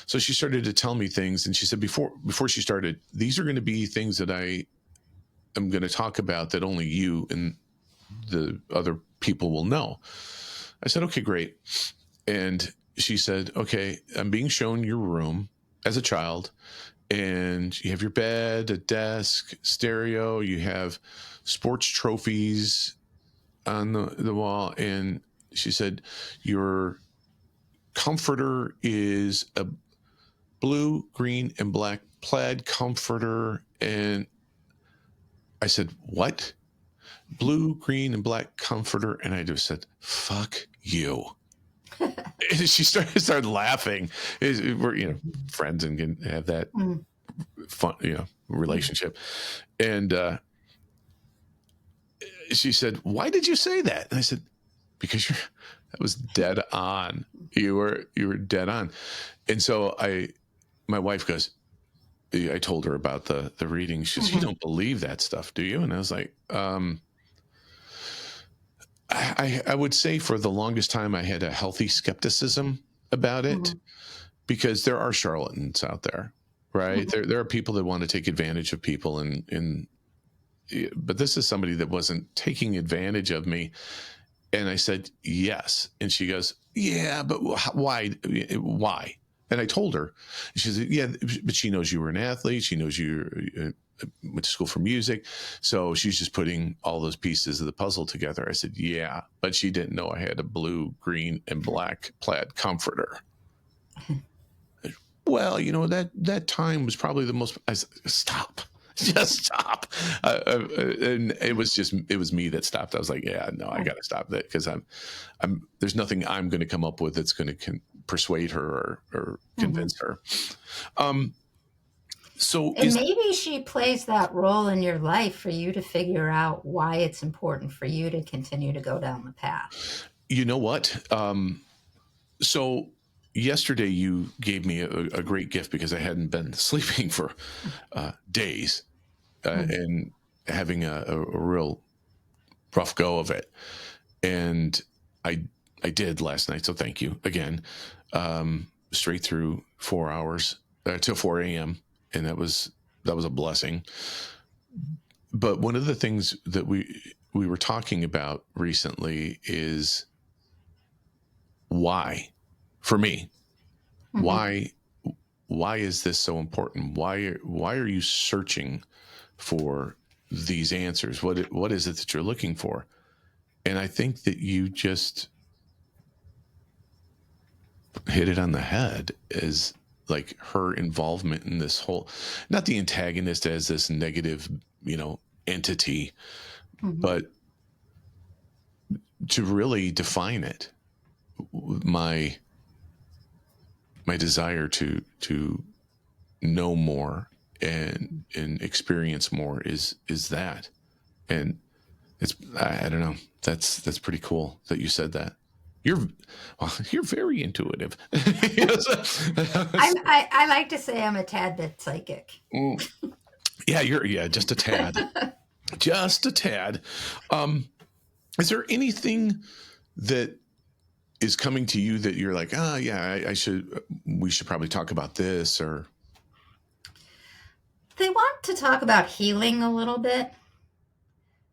So she started to tell me things, and she said, before she started, these are going to be things that I am going to talk about that only you and the other people will know. I said, okay, great. And she said, okay, I'm being shown your room as a child, and you have your bed, a desk, stereo, you have sports trophies on the wall. And she said, your comforter is a blue, green, and black plaid comforter. And I said, what? Blue, green, and black comforter? And I just said, fuck you. she started laughing. We're, friends and can have that Mm. fun, relationship. And she said, "Why did you say that?" And I said, "Because that was dead on. You were dead on." And so my wife goes, I told her about the reading. She says, "You Mhm. don't believe that stuff, do you?" And I was like, I would say for the longest time I had a healthy skepticism about it, Mhm. because there are charlatans out there, right? Mhm. There are people that want to take advantage of people, and but this is somebody that wasn't taking advantage of me. And I said, "Yes." And she goes, "Yeah, but why? Why?" And I told her. She said, "Yeah, but she knows you were an athlete. She knows you went to school for music. So she's just putting all those pieces of the puzzle together." I said, "Yeah, but she didn't know I had a blue, green, and black plaid comforter." "Well, that time was probably the most." I said, "Stop." Just stop. And it was me that stopped. I was like, "Yeah, no, I got to stop that, because there's nothing I'm going to come up with that's going to persuade her or Mhm. convince her." Um, so And maybe she plays that role in your life for you to figure out why it's important for you to continue to go down the path. you know what? So yesterday you gave me a great gift, because I hadn't been sleeping for days, Mhm. and having a real rough go of it. And I I did last night, so thank you again. Straight through 4 hours till 4 a.m., and that was a blessing. But one of the things that we were talking about recently is why, for me, Mhm. why why is this so important? Why are you searching for these answers? What is it that you're looking for? And I think that you just hit it on the head, as like her involvement in this whole, not the antagonist as this negative, entity, Mhm. but to really define it. My my desire to know more and experience more is that. And I don't know, that's pretty cool that you said that. you're you're very intuitive. I like to say I'm a tad bit psychic. Mm. Yeah, yeah, just a tad. Just a tad. Um, is there anything that is coming to you that you're like, yeah, we should probably talk about this, or They want to talk about healing a little bit.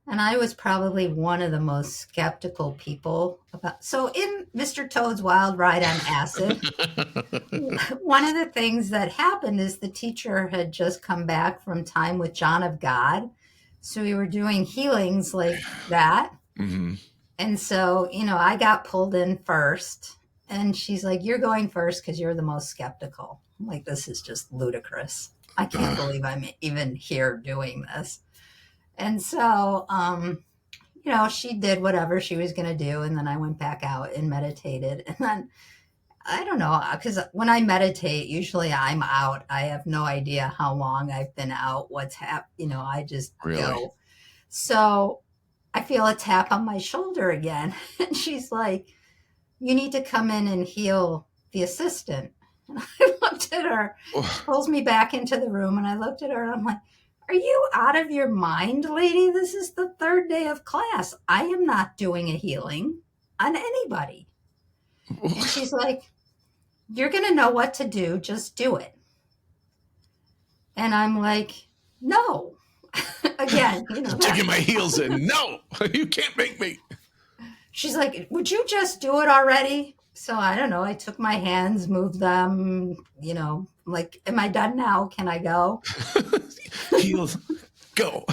And I was probably one of the most skeptical people about. So, in Mr. Toad's Wild Ride on Acid, one of the things that happened is the teacher had just come back from time with John of God. So, we were doing healings like that. hmm And so, I got pulled in first. And she's like, "You're going first because you're the most skeptical." I'm like, this is just ludicrous. I can't believe I'm even here doing this. And so, she did whatever she was going to do. And then I went back out and meditated. And then I don't know, because when I meditate, usually I'm out. I have no idea how long I've been out, what's happened. I just really? go. So I feel a tap on my shoulder again. And she's like, "You need to come in and heal the assistant." And I looked at her. She pulls me back into the room, and I looked at her and I'm like, "Are you out of your mind, lady? This is the third day of class. I am not doing a healing on anybody." And she's like, "You're going to know what to do. Just do it." And I'm like, "No." Again, Digging that. my heels in. No, you can't make me. She's like, "Would you just do it already?" So I don't know. I took my hands, moved them, like, "Am I done now? Can I go?" Heels, go.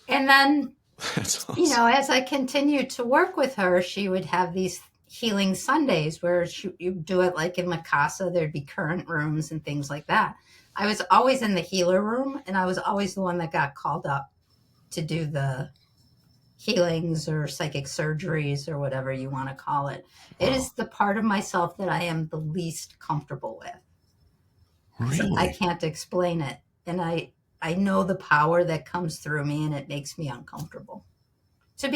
And then, That's awesome. as I continued to work with her, she would have these healing Sundays where you do it like in La Casa, there'd be current rooms and things like that. I was always in the healer room, and I was always the one that got called up to do the healings or psychic surgeries or whatever you want to call it. It Wow. is the part of myself that I am the least comfortable with because I Really? can't explain it. And I know the power that comes through me and it makes me uncomfortable. So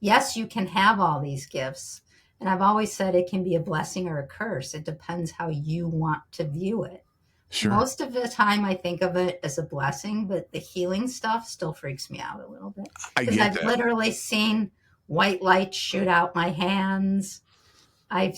yes, you can have all these gifts. And I've always said it can be a blessing or a curse. It depends how you want to view it. Sure. Most of the time, I think of it as a blessing, but the healing stuff still freaks me out a little bit I because get I've that. literally seen white light shoot out my hands. I've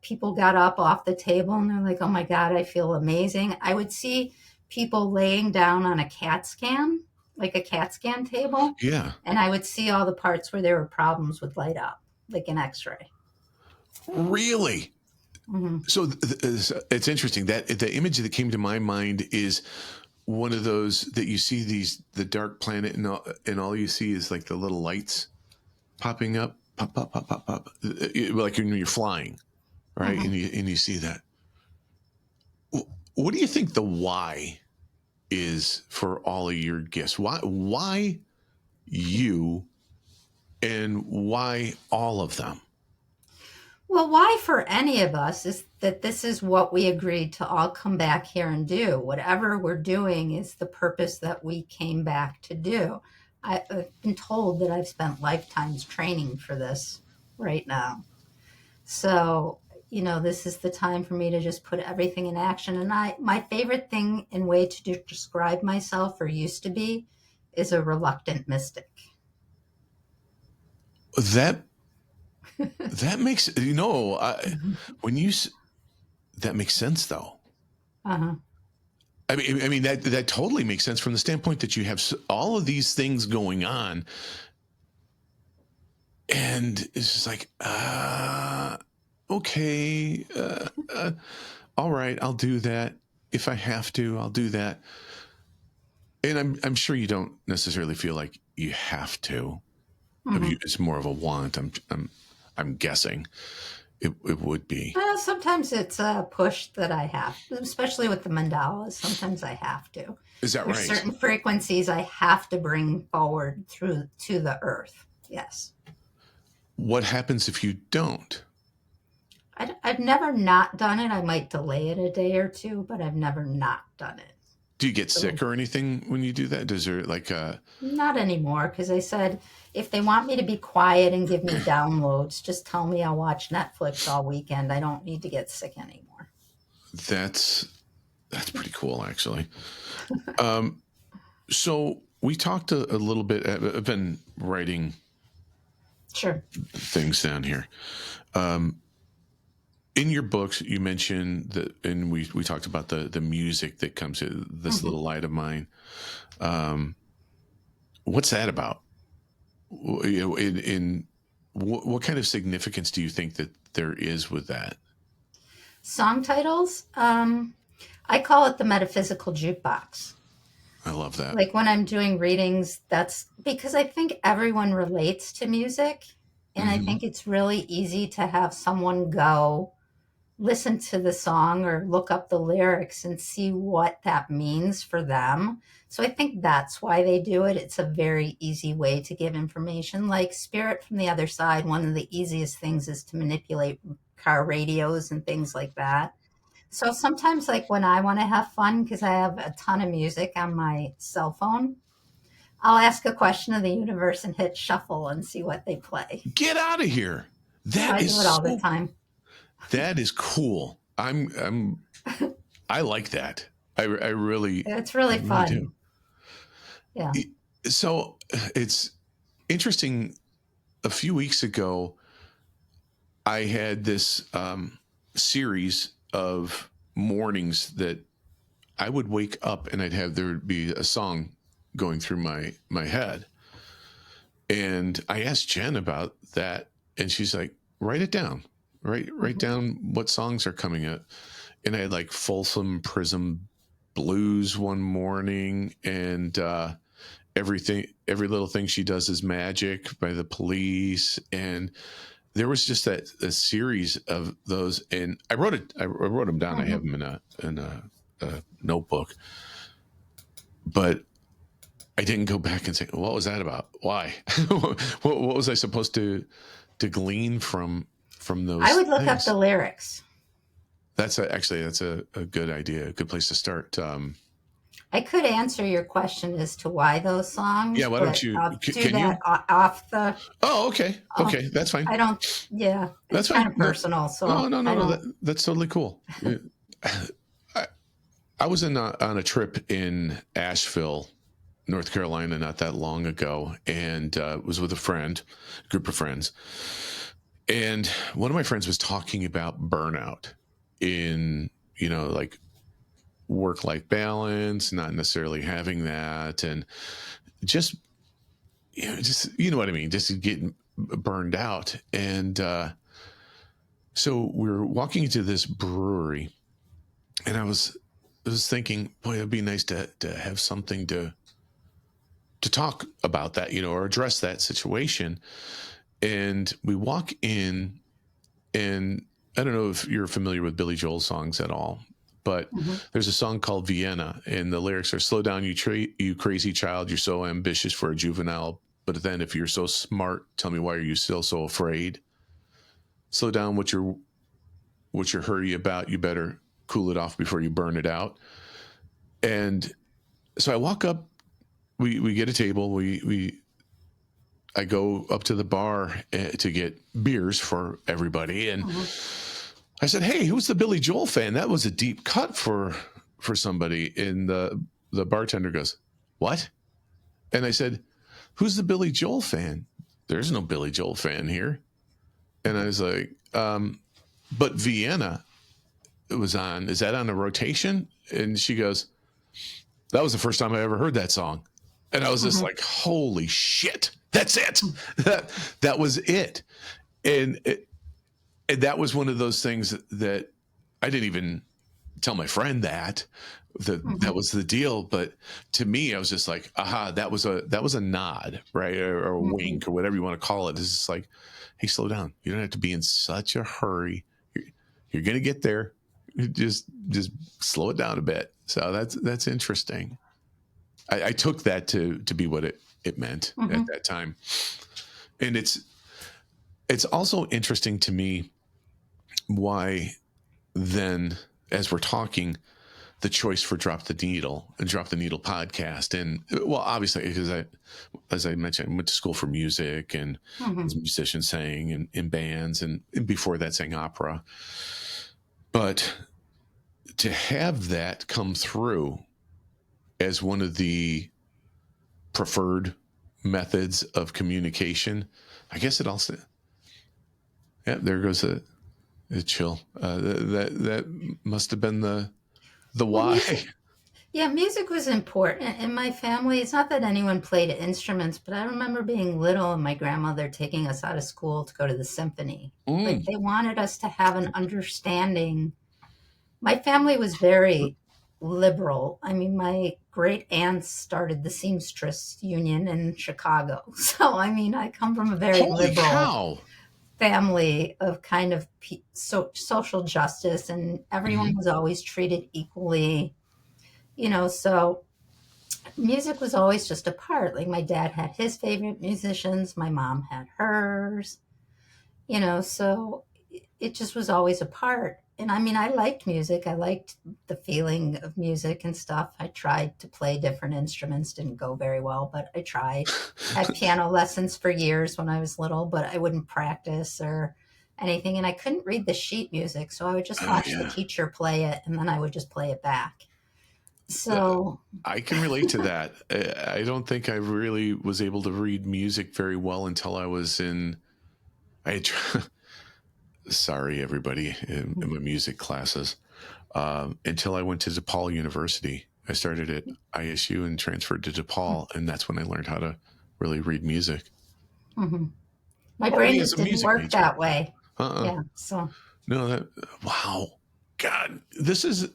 people got up off the table and they're like, "Oh my God, I feel amazing." I would see people laying down on a CAT scan, like a CAT scan table, Yeah. and I would see all the parts where there were problems with light up, like an X-ray. Really? Hmm. So it's interesting that the image that came to my mind is one of those that you see the dark planet and all you see is like the little lights popping up, pop, pop, pop, pop, pop, like when you're flying, right? Hmm. And you see that. What do you think the why is for all of your gifts? Why you and why all of them? Well, why for any of us is that this is what we agreed to all come back here and do. Whatever we're doing is the purpose that we came back to do. I've been told that I've spent lifetimes training for this right now. So, this is the time for me to just put everything in action. And my favorite thing and way to describe myself, or used to be, is a reluctant mystic. That that makes Mhm. when that makes sense though. Uh-huh. I mean that totally makes sense from the standpoint that you have all of these things going on, and it's just like, okay, all right, I'll do that if I have to. I'll do that, and I'm sure you don't necessarily feel like you have to. Mhm. It's more of a want. I'm guessing it would be. Sometimes it's a push that I have, especially with the mandalas. Sometimes I have to. Is that There's right? certain frequencies I have to bring forward through to the earth. Yes. What happens if you don't? I've never not done it. I might delay it a day or two, but I've never not done it. Do you get So sick or anything when you do that? Does there like not anymore, because I said if they want me to be quiet and give me downloads, just tell me I'll watch Netflix all weekend. I don't need to get sick anymore. that's that's pretty cool actually. Um, so we talked a little bit. I've been writing Sure. things down here. Um, in your books, you mentioned that, and we talked about the music that comes to this Hmm. little light of mine. Um, what's that about? In what kind of significance do you think that there is with that? Song titles. I call it the metaphysical jukebox. I love that. Like when I'm doing readings, that's because I think everyone relates to music. And I Hmm. think it's really easy to have someone go listen to the song or look up the lyrics and see what that means for them. So I think that's why they do it. It's a very easy way to give information. Like Spirit from the Other Side, one of the easiest things is to manipulate car radios and things like that. So sometimes, like when I want to have fun, because I have a ton of music on my cell phone, I'll ask a question of the universe and hit shuffle and see what they play. Get out of here. Yeah, That I is do it all the so. time. That is cool. I like that. It's I really really do. fun. Yeah. So it's interesting. A few weeks ago, I had this series of mornings that I would wake up and I'd have there be a song going through my head, and I asked Jen about that, and she's like, "Write it down. Write Mhm. down what songs are coming up." And I had like Folsom Prism Blues one morning, and every little thing she does is magic by the Police, and there was just that a series of those, and I wrote them down. I have Mhm. them in a notebook, but I didn't go back and say, what was that about? Why? What was I supposed to glean from those I would look up things? the lyrics. That's a good idea, a good place to start. I could answer your question as to why those Yeah, songs, why don't but you? I'll do Can that you? off the. Oh, okay, Oh, okay, that's fine. I don't. Yeah, it's That's kind fine. of No, personal, no, so no, no, I no. don't. That's totally cool. I, I was on a trip in Asheville, North Carolina, not that long ago, and was with a group of friends, and one of my friends was talking about burnout in like work-life balance, not necessarily having that, and just just what I mean, just getting burned out, and so we were walking into this brewery, and I was thinking, boy, it'd be nice to have something to talk about that, or address that situation. And we walk in, and I don't know if you're familiar with Billy Joel songs at all, but Mhm. there's a song called Vienna, and the lyrics are, "Slow down, you crazy child. You're so ambitious for a juvenile. But then, if you're so smart, tell me why are you still so afraid? Slow down, what you're hurry about. You better cool it off before you burn it out." And so I walk up. We get a table. I go up to the bar to get beers for everybody, and Mhm. I said, "Hey, who's the Billy Joel fan?" That was a deep cut for somebody. And the bartender goes, "What?" And I said, "Who's the Billy Joel fan?" "There's no Billy Joel fan here." And I was like, "But Vienna was on. Is that on a rotation?" And she goes, "That was the first time I ever heard that song." And I was just Mhm. like, "Holy shit. That's it." That was it. And and that was one of those things that I didn't even tell my friend that Mhm. was the deal. But to me, I was just like, aha, that was a nod, right? Or a Mhm. wink or whatever you want to call it. It's just like, hey, slow down. You don't have to be in such a hurry. You're gonna get there. Just slow it down a bit. So that's interesting. I took that to be what it meant at Mhm. that time. And it's also interesting to me why then, as we're talking, the choice for Drop the Needle podcast. And well, obviously, because as I mentioned, I went to school for music and Mhm. was a musician, sang in bands, and before that sang opera. But to have that come through as one of the preferred methods of communication, I guess it also, yeah, there goes a chill. That must have been the Well, why. music. Yeah, music was important in my family. It's not that anyone played instruments, but I remember being little and my grandmother taking us out of school to go to the symphony. Like Mm, they wanted us to have an understanding. My family was very liberal. I mean, my great aunts started the Seamstress Union in Chicago. So, I mean, I come from a very holy liberal cow. family of kind of social justice, and everyone Mhm. was always treated equally, so music was always just a part. Like my dad had his favorite musicians, my mom had hers, so it just was always a part. And I mean, I liked music. I liked the feeling of music and stuff. I tried to play different instruments, didn't go very well, but I tried. Had piano lessons for years when I was little, but I wouldn't practice or anything. And I couldn't read the sheet music, so I would just Oh watch the yeah. teacher play it and then I would just play it back. Uh, So, I can relate to that. I don't think I really was able to read music very well until I was in. I had, sorry, everybody in my music classes. Until I went to DePaul University, I started at ISU and transferred to DePaul, and that's when I learned how to really read music. mhm. My brain Already as just a didn't music work major. that way. Uh-uh. Yeah. So, No, that wow. God, this is.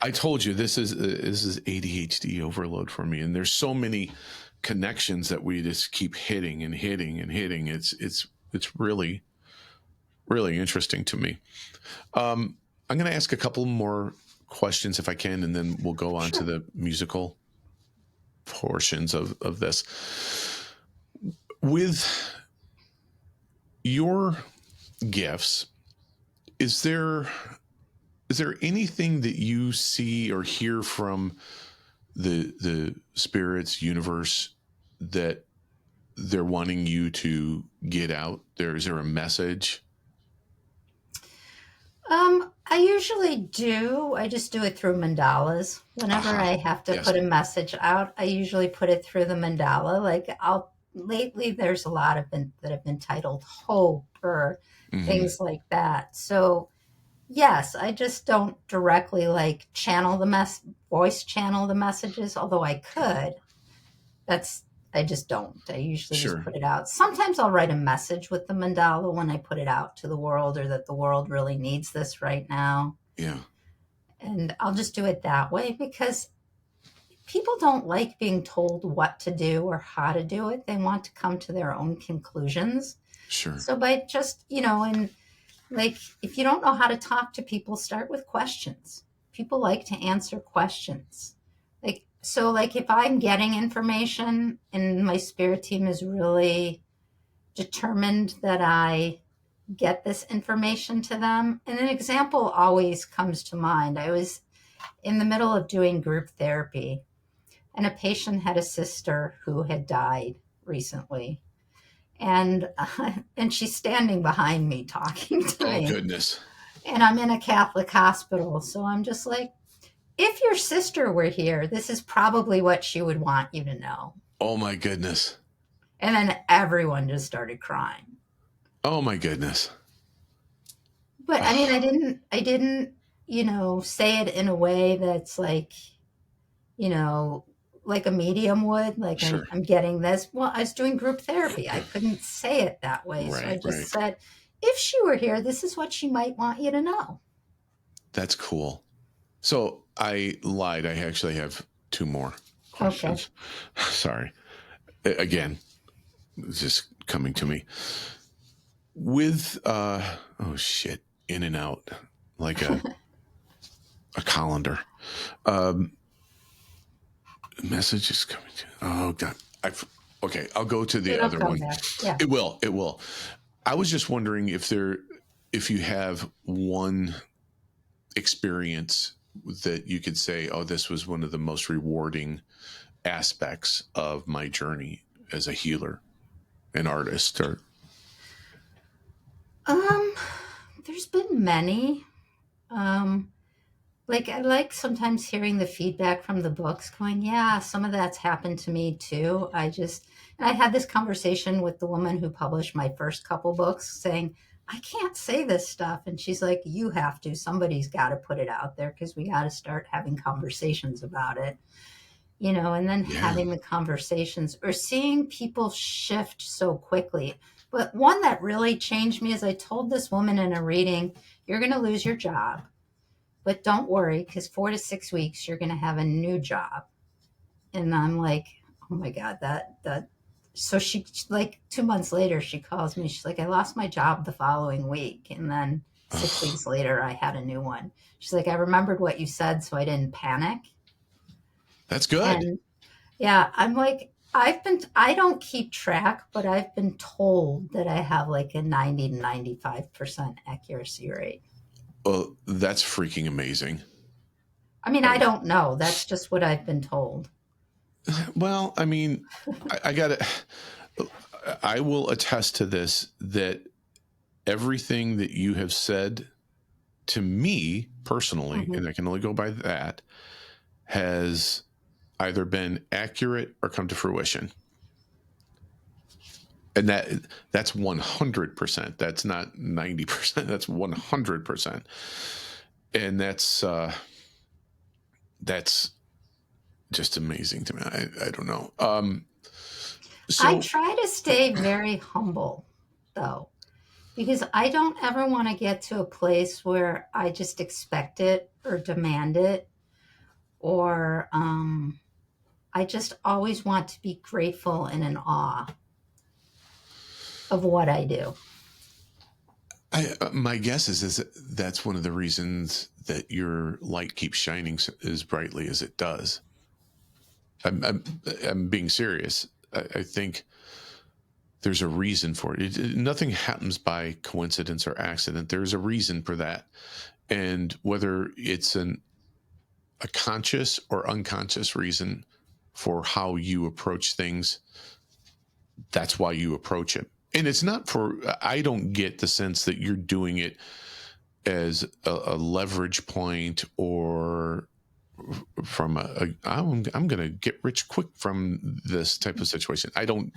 I told you this is ADHD overload for me, and there's so many connections that we just keep hitting and hitting and hitting. It's really interesting to me. I'm going to ask a couple more questions if I can, and then we'll go on to sure. the musical portions of this. With your gifts, is there anything that you see or hear from the spirits, universe, that they're wanting you to get out there? Is there a message? I usually do. I just do it through mandalas. Whenever Aha. I have to Yes. put a message out, I usually put it through the mandala. Like lately there's a lot of that have been titled hope or Mm-hmm. things like that. So yes, I just don't directly like voice channel the messages, although I could. That's I just don't. I usually just Sure. put it out. Sometimes I'll write a message with the mandala when I put it out to the world, or that the world really needs this right now. Yeah. And I'll just do it that way because people don't like being told what to do or how to do it. They want to come to their own conclusions. Sure. So by just, and like if you don't know how to talk to people, start with questions. People like to answer questions. Like if I'm getting information and my spirit team is really determined that I get this information to them, and an example always comes to mind. I was in the middle of doing group therapy, and a patient had a sister who had died recently, and she's standing behind me talking to Oh, me, goodness. and I'm in a Catholic hospital, so I'm just like, if your sister were here, this is probably what she would want you to know. Oh, my goodness. And then everyone just started crying. Oh, my goodness. But I mean, I didn't, say it in a way that's like a medium would, like Sure. I'm getting this. Well, I was doing group therapy. I couldn't say it that way. So I Right, just said, if she were here, this is what she might want you to know. That's cool. So I lied. I actually have two more questions. Okay. Sorry. Again, it's just coming to me. With oh shit, in and out like a colander. Message is coming to. Oh god. Okay, I'll go to the It'll other come one. back. Yeah. It will. I was just wondering if you have one experience that you could say, oh, this was one of the most rewarding aspects of my journey as a healer, an artist, or There's been many. Like I like sometimes hearing the feedback from the books going, yeah, some of that's happened to me too. And I had this conversation with the woman who published my first couple books saying, I can't say this stuff. And she's like, you have to. Somebody's got to put it out there because we got to start having conversations about it, and then having the conversations or seeing people shift so quickly. But one that really changed me is I told this woman in a reading, you're going to lose your job. But don't worry, because 4 to 6 weeks, you're going to have a new job. And I'm like, oh my God, that. So she, like 2 months later, she calls me. She's like, I lost my job the following week. And then 6 weeks later, I had a new one. She's like, I remembered what you said, so I didn't panic. That's good. And yeah, I'm like, I don't keep track, but I've been told that I have like a 90 to 95% accuracy rate. Well, that's freaking amazing. I mean, I don't know. That's just what I've been told. Well, I mean, I will attest to this, that everything that you have said to me personally, Mm-hmm. and I can only go by that, has either been accurate or come to fruition. And that's 100%. That's not 90%. That's 100%. And that's just amazing to me. I don't know. I try to stay very humble, though, because I don't ever want to get to a place where I just expect it or demand it, or I just always want to be grateful and in awe of what I do. My guess is that's one of the reasons that your light keeps shining as brightly as it does. I'm being serious. I think there's a reason for it. Nothing happens by coincidence or accident. There's a reason for that. And whether it's a conscious or unconscious reason for how you approach things, that's why you approach it. And it's not for, I don't get the sense that you're doing it as a leverage point or from I'm going to get rich quick from this type of situation. I don't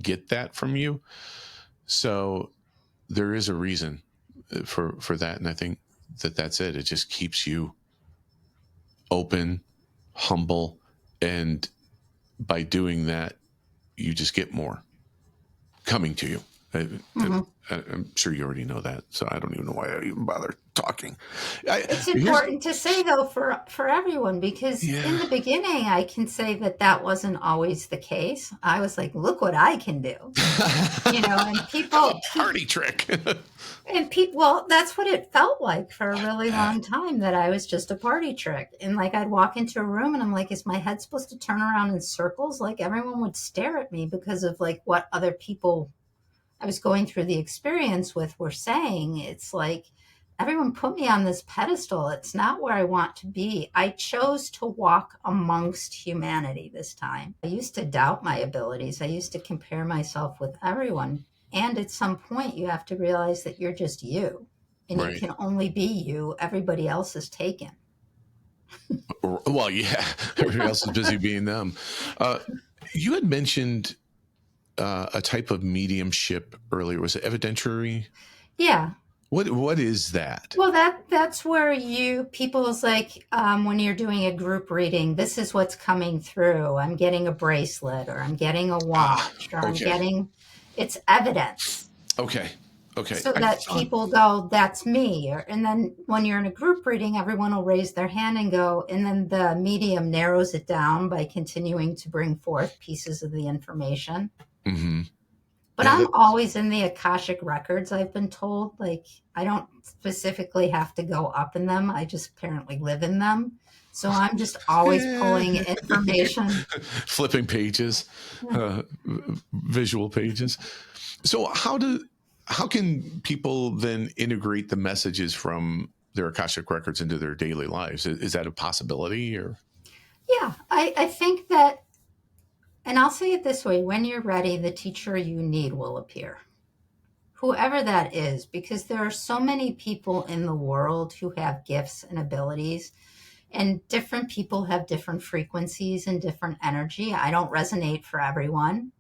get that from you. So there is a reason for that. And I think that's it. It just keeps you open, humble. And by doing that, you just get more coming to you. I'm sure you already know that, so I don't even know why I even bother talking. It's important to say, though, for everyone, because in the beginning, I can say that wasn't always the case. I was like, look what I can do. And people... party trick. And people, well, that's what it felt like for a really long time, that I was just a party trick. And like, I'd walk into a room and I'm like, is my head supposed to turn around in circles? Like, everyone would stare at me because of like what other people I was going through the experience with were saying. It's like, everyone put me on this pedestal. It's not where I want to be. I chose to walk amongst humanity this time. I used to doubt my abilities. I used to compare myself with everyone. And at some point, you have to realize that you're just you. And you can only be you. Everybody else is taken. Well, yeah. Everybody else is busy being them. You had mentioned a type of mediumship earlier. Was it evidentiary? Yeah. What is that? Well, that's where people's like, when you're doing a group reading, this is what's coming through. I'm getting a bracelet, or I'm getting a watch, or I'm getting, it's evidence. Okay. So that people go, that's me. And then when you're in a group reading, everyone will raise their hand and go, and then the medium narrows it down by continuing to bring forth pieces of the information. Mm-hmm. But I'm always in the Akashic Records, I've been told. Like, I don't specifically have to go up in them. I just apparently live in them. So I'm just always pulling information. Flipping pages, visual pages. So how can people then integrate the messages from their Akashic Records into their daily lives? Is that a possibility? Or? Yeah, I think that, and I'll say it this way, when you're ready, the teacher you need will appear. Whoever that is, because there are so many people in the world who have gifts and abilities, and different people have different frequencies and different energy. I don't resonate for everyone,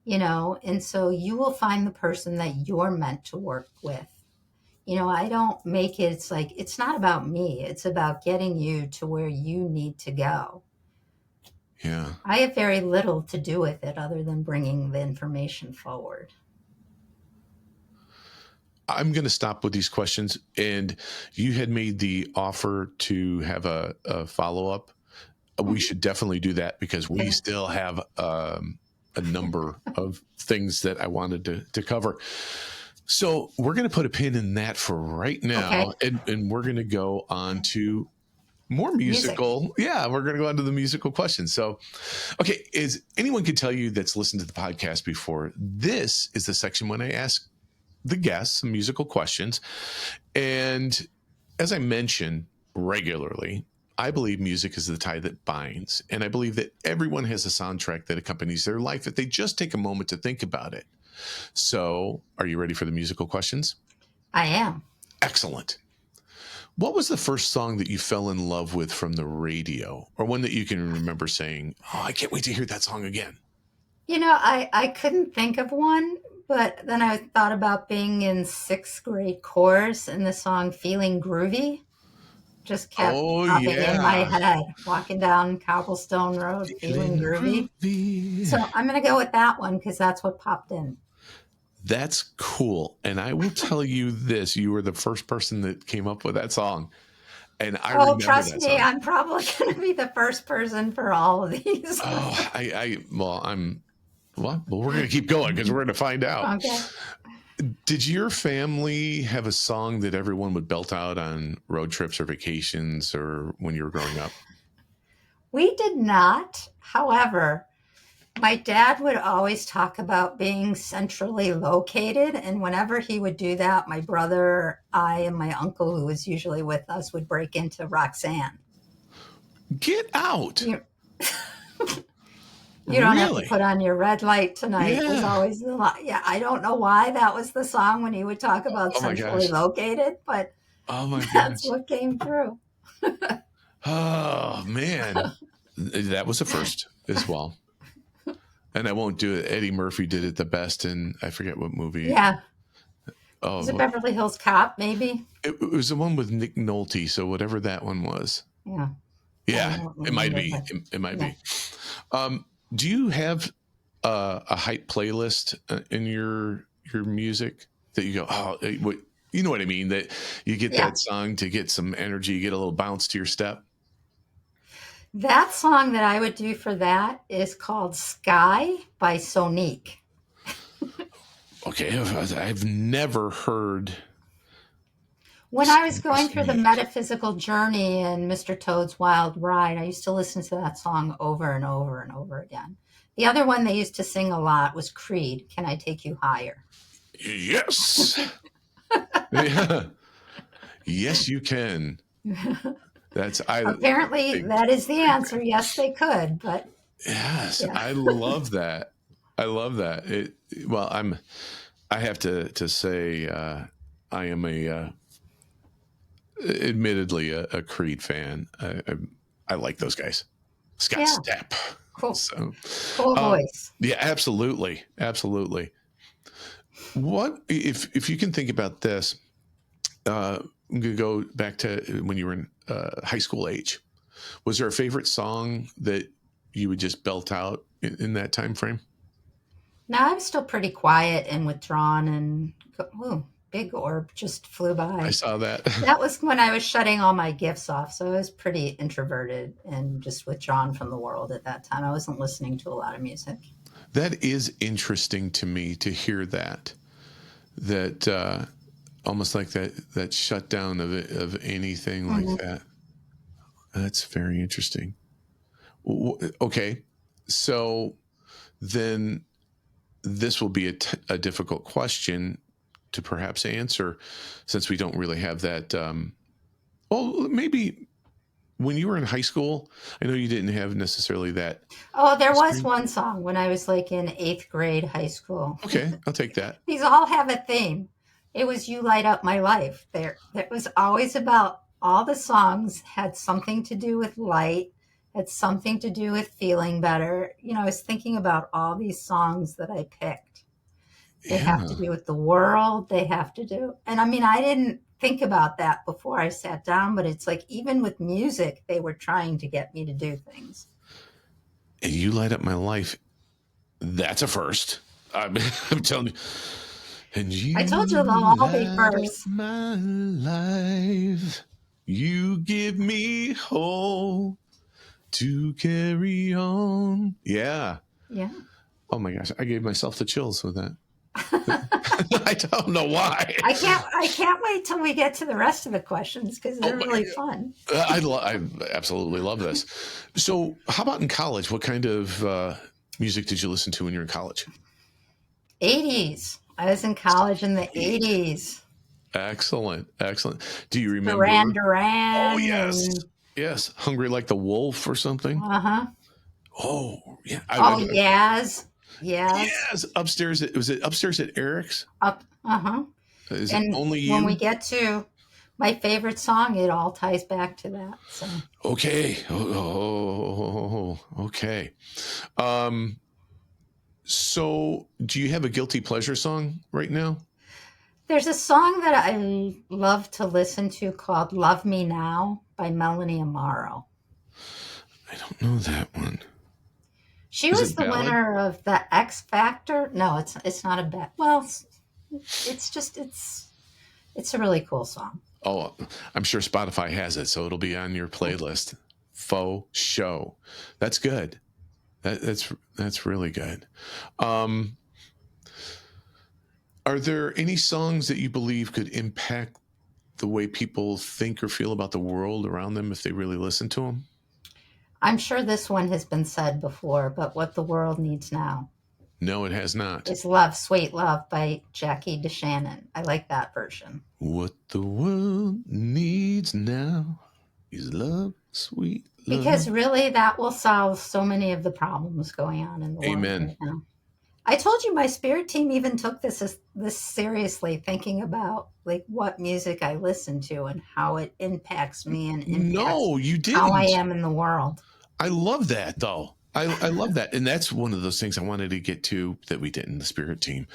and so you will find the person that you're meant to work with. I don't make it, it's like, it's not about me. It's about getting you to where you need to go. Yeah. I have very little to do with it other than bringing the information forward. I'm going to stop with these questions. And you had made the offer to have a follow-up. We should definitely do that, because we still have a number of things that I wanted to cover. So we're going to put a pin in that for right now. Okay. And we're going to go on to more musical. Yeah, we're going to go on to the musical questions. So, okay, as anyone can tell you that's listened to the podcast before, this is the section when I ask the guests some musical questions. And as I mention regularly, I believe music is the tie that binds. And I believe that everyone has a soundtrack that accompanies their life if they just take a moment to think about it. So, are you ready for the musical questions? I am. Excellent. What was the first song that you fell in love with from the radio, or one that you can remember saying, oh, I can't wait to hear that song again? I couldn't think of one, but then I thought about being in 6th grade chorus, and the song Feeling Groovy just kept popping in my head, walking down Cobblestone Road, feeling groovy. So I'm going to go with that one because that's what popped in. That's cool. And I will tell you this, you were the first person that came up with that song. And I remember trust that me, song. I'm probably going to be the first person for all of these. Well, we're going to keep going because we're going to find out. Okay. Did your family have a song that everyone would belt out on road trips or vacations or when you were growing up? We did not. However, my dad would always talk about being centrally located. And whenever he would do that, my brother, I, and my uncle, who was usually with us, would break into Roxanne. Get out. You, you don't have to Really? put on your red light tonight was Yeah. always the line. Yeah, I don't know why that was the song when he would talk about Oh my centrally gosh. located, but Oh my that's gosh. what came through. Oh man. That was the first as well. And I won't do it. Eddie Murphy did it the best in, I forget what movie. Yeah. Was it Oh, Beverly Hills Cop, maybe? it was the one with Nick Nolte. So whatever that one was. Yeah. I Yeah, don't it might remember, be. but It might yeah. be. Do you have a hype playlist in your music that you go, oh, what, you know what I mean? That you get Yeah. that song to get some energy, you get a little bounce to your step. That song that I would do for that is called Sky by Sonique. Okay, I've never heard. When I was going through the Sonique. metaphysical journey in Mr. Toad's Wild Ride, I used to listen to that song over and over and over again. The other one they used to sing a lot was Creed, Can I Take You Higher? Yes. Yeah. Yes, you can. That's Apparently, that is the answer. Yes, they could, but yes, yeah. I love that. I love that. Well, I have to say, I am admittedly a Creed fan. I like those guys. Scott Yeah. Stapp. Cool. So, Cool voice. yeah, absolutely, absolutely. What if you can think about this? I'm gonna go back to when you were in high school age. Was there a favorite song that you would just belt out in that time frame? Now I'm still pretty quiet and withdrawn, and ooh, big orb just flew I by. saw that. That was when I was shutting all my gifts off. So I was pretty introverted and just withdrawn from the world at that time. I wasn't listening to a lot of music. That is interesting to me to hear that. That almost like that shutdown of anything like Mhm. that. That's very interesting. Okay, so then this will be a difficult question to perhaps answer, since we don't really have that. Well, maybe when you were in high school, I know you didn't have necessarily that Oh, there was history. one song when I was like in eighth grade high school. Okay, I'll take that. These all have a theme. It was You Light Up My Life. There, it was always about all the songs had something to do with light, had something to do with feeling better. You know, I was thinking about all these songs that I picked. They have Yeah. to do with the world. They have to do, and I mean, I didn't think about that before I sat down, but it's like even with music, they were trying to get me to do things. And You Light Up My Life. That's a first. I'm, I'm telling you. And I you told you they'll all be light up first. my life. You give me hope to carry on. Yeah. Yeah. Oh my gosh. I gave myself the chills with that. I don't know why. I can't wait till we get to the rest of the questions because Oh they're my really fun. I absolutely love this. So, how about in college? What kind of music did you listen to when you were in college? 80s. I was in college in the 80s. Excellent, excellent. Do you Duran remember? Oh Duran yes, and yes. Hungry like the Wolf or something. uh-huh. Oh yeah. Oh, Yaz. Yaz. Yes. Upstairs. Was it upstairs at Eric's? Up. Uh-huh. Is it And only when we you? get to my favorite song, it all ties back to that. So Okay. Okay. Um. So, do you have a guilty pleasure song right now? there's a song that I love to listen to called Love Me Now by Melanie Amaro. I don't know that one. She Is was it the ballad? winner of the X Factor. No, it's not a bet. Well, it's just it's a really cool song. Oh, I'm sure Spotify has it, so it'll be on your playlist. Faux show. That's good. That's really good. Um, are there any songs that you believe could impact the way people think or feel about the world around them if they really listen to them? I'm sure this one has been said before, but what the world needs now No, it has not. is Love, Sweet Love by Jackie DeShannon. I like that version. What the world needs now is love, sweet love. Because really, that will solve so many of the problems going on in the world Amen. right now. I told you my spirit team even took this seriously, thinking about like what music I listen to and how it impacts me and impacts No, you how I didn't. am in the world. I love that, though. I love that. And that's one of those things I wanted to get to that we did in the spirit team.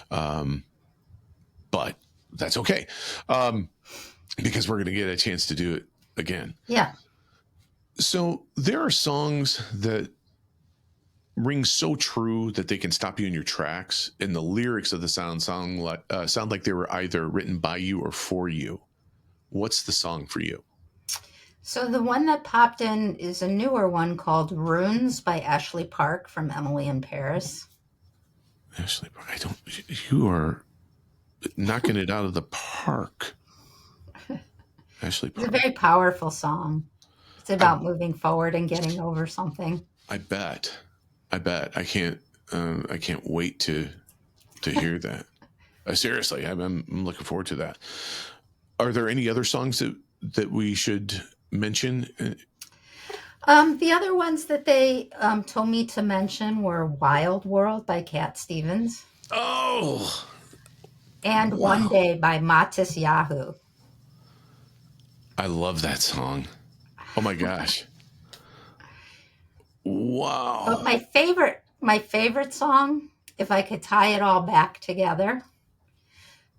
But that's okay. Because we're going to get a chance to do it again. Yeah. So there are songs that ring so true that they can stop you in your tracks, and the lyrics of the sound like they were either written by you or for you. What's the song for you? So the one that popped in is a newer one called Runes by Ashley Park from Emily in Paris. Ashley, you are knocking it out of the park. Ashley Park. It's a very powerful song. It's about moving forward and getting over something. I bet. I can't wait to hear that. Seriously, I'm looking forward to that. Are there any other songs that we should mention? The other ones that they told me to mention were Wild World by Cat Stevens. Oh! And Wow. One Day by Matis Yahoo. I love that song. Oh my gosh. Wow. But my favorite song, if I could tie it all back together.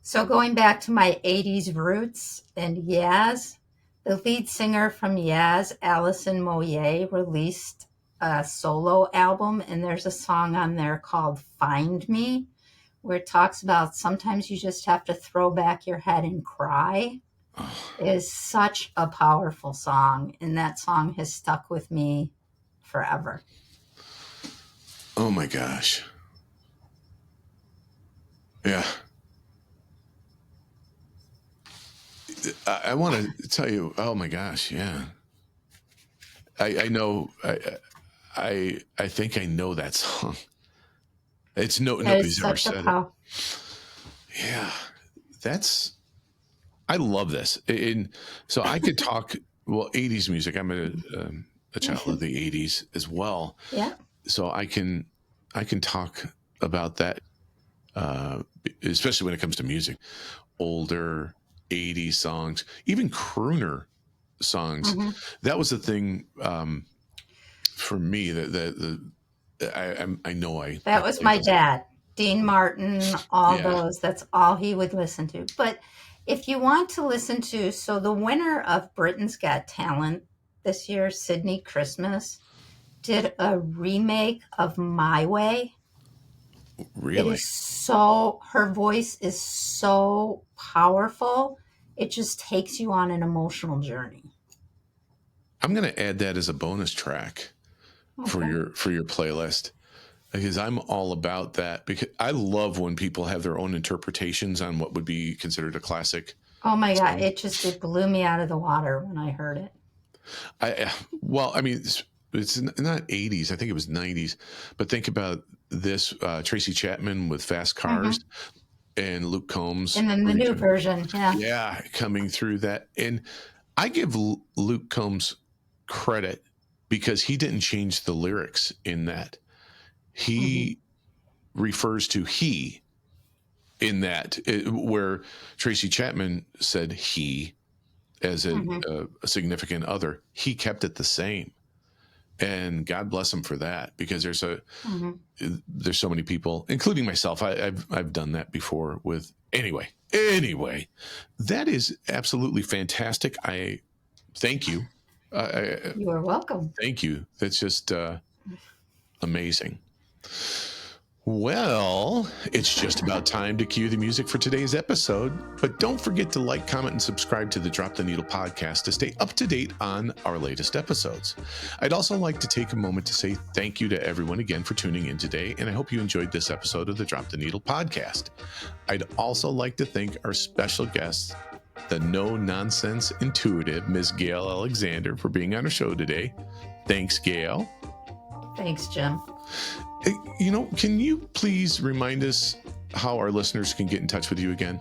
So going back to my 80s roots and Yaz, the lead singer from Yaz, Alison Moyer, released a solo album, and there's a song on there called Find Me, where it talks about sometimes you just have to throw back your head and cry. It is such a powerful song, and that song has stuck with me forever. Oh my gosh. Yeah. I want to tell you, oh my gosh, yeah. I know, I think I know that song. It's nobody's ever said it. Yeah, I love this. So I could talk, well, 80s music. I'm a child of the 80s as well. Yeah. So I can talk about that, especially when it comes to music. Older 80s songs, even crooner songs. Mm-hmm. That was the thing for me. I know that was my dad, Dean Martin, all those. That's all he would listen to. But if you want to listen to, so the winner of Britain's Got Talent this year, Sydney Christmas, did a remake of My Way. Really? Her voice is so powerful. It just takes you on an emotional journey. I'm going to add that as a bonus track for your playlist, because I'm all about that, because I love when people have their own interpretations on what would be considered a classic. Oh my God. It blew me out of the water when I heard it. It's not 80s. I think it was 90s. But think about this, Tracy Chapman with Fast Cars and Luke Combs. And then the new version. Yeah. Yeah. Coming through that. And I give Luke Combs credit because he didn't change the lyrics in that. He refers to he in that, where Tracy Chapman said he as a significant other. He kept it the same. And God bless him for that, because there's so many people, including myself. I've done that before with anyway, that is absolutely fantastic. I thank you. You are welcome. Thank you. That's just amazing. Well, it's just about time to cue the music for today's episode. But don't forget to like, comment, and subscribe to the Drop the Needle podcast to stay up to date on our latest episodes. I'd also like to take a moment to say thank you to everyone again for tuning in today, and I hope you enjoyed this episode of the Drop the Needle podcast. I'd also like to thank our special guest, the no-nonsense intuitive Ms. Gail Alexander, for being on our show today. Thanks, Gail. Thanks, Jim. Can you please remind us how our listeners can get in touch with you again?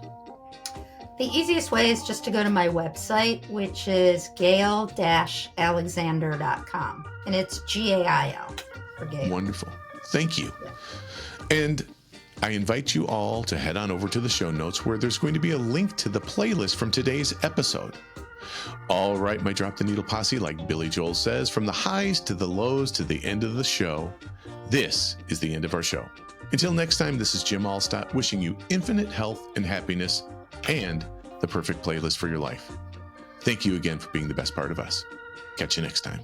The easiest way is just to go to my website, which is gail-alexander.com. And it's Gail for Gail. Wonderful. Thank you. Yeah. And I invite you all to head on over to the show notes where there's going to be a link to the playlist from today's episode. All right, my Drop the Needle posse, like Billy Joel says, from the highs to the lows to the end of the show, this is the end of our show. Until next time, this is Jim Alstott wishing you infinite health and happiness and the perfect playlist for your life. Thank you again for being the best part of us. Catch you next time.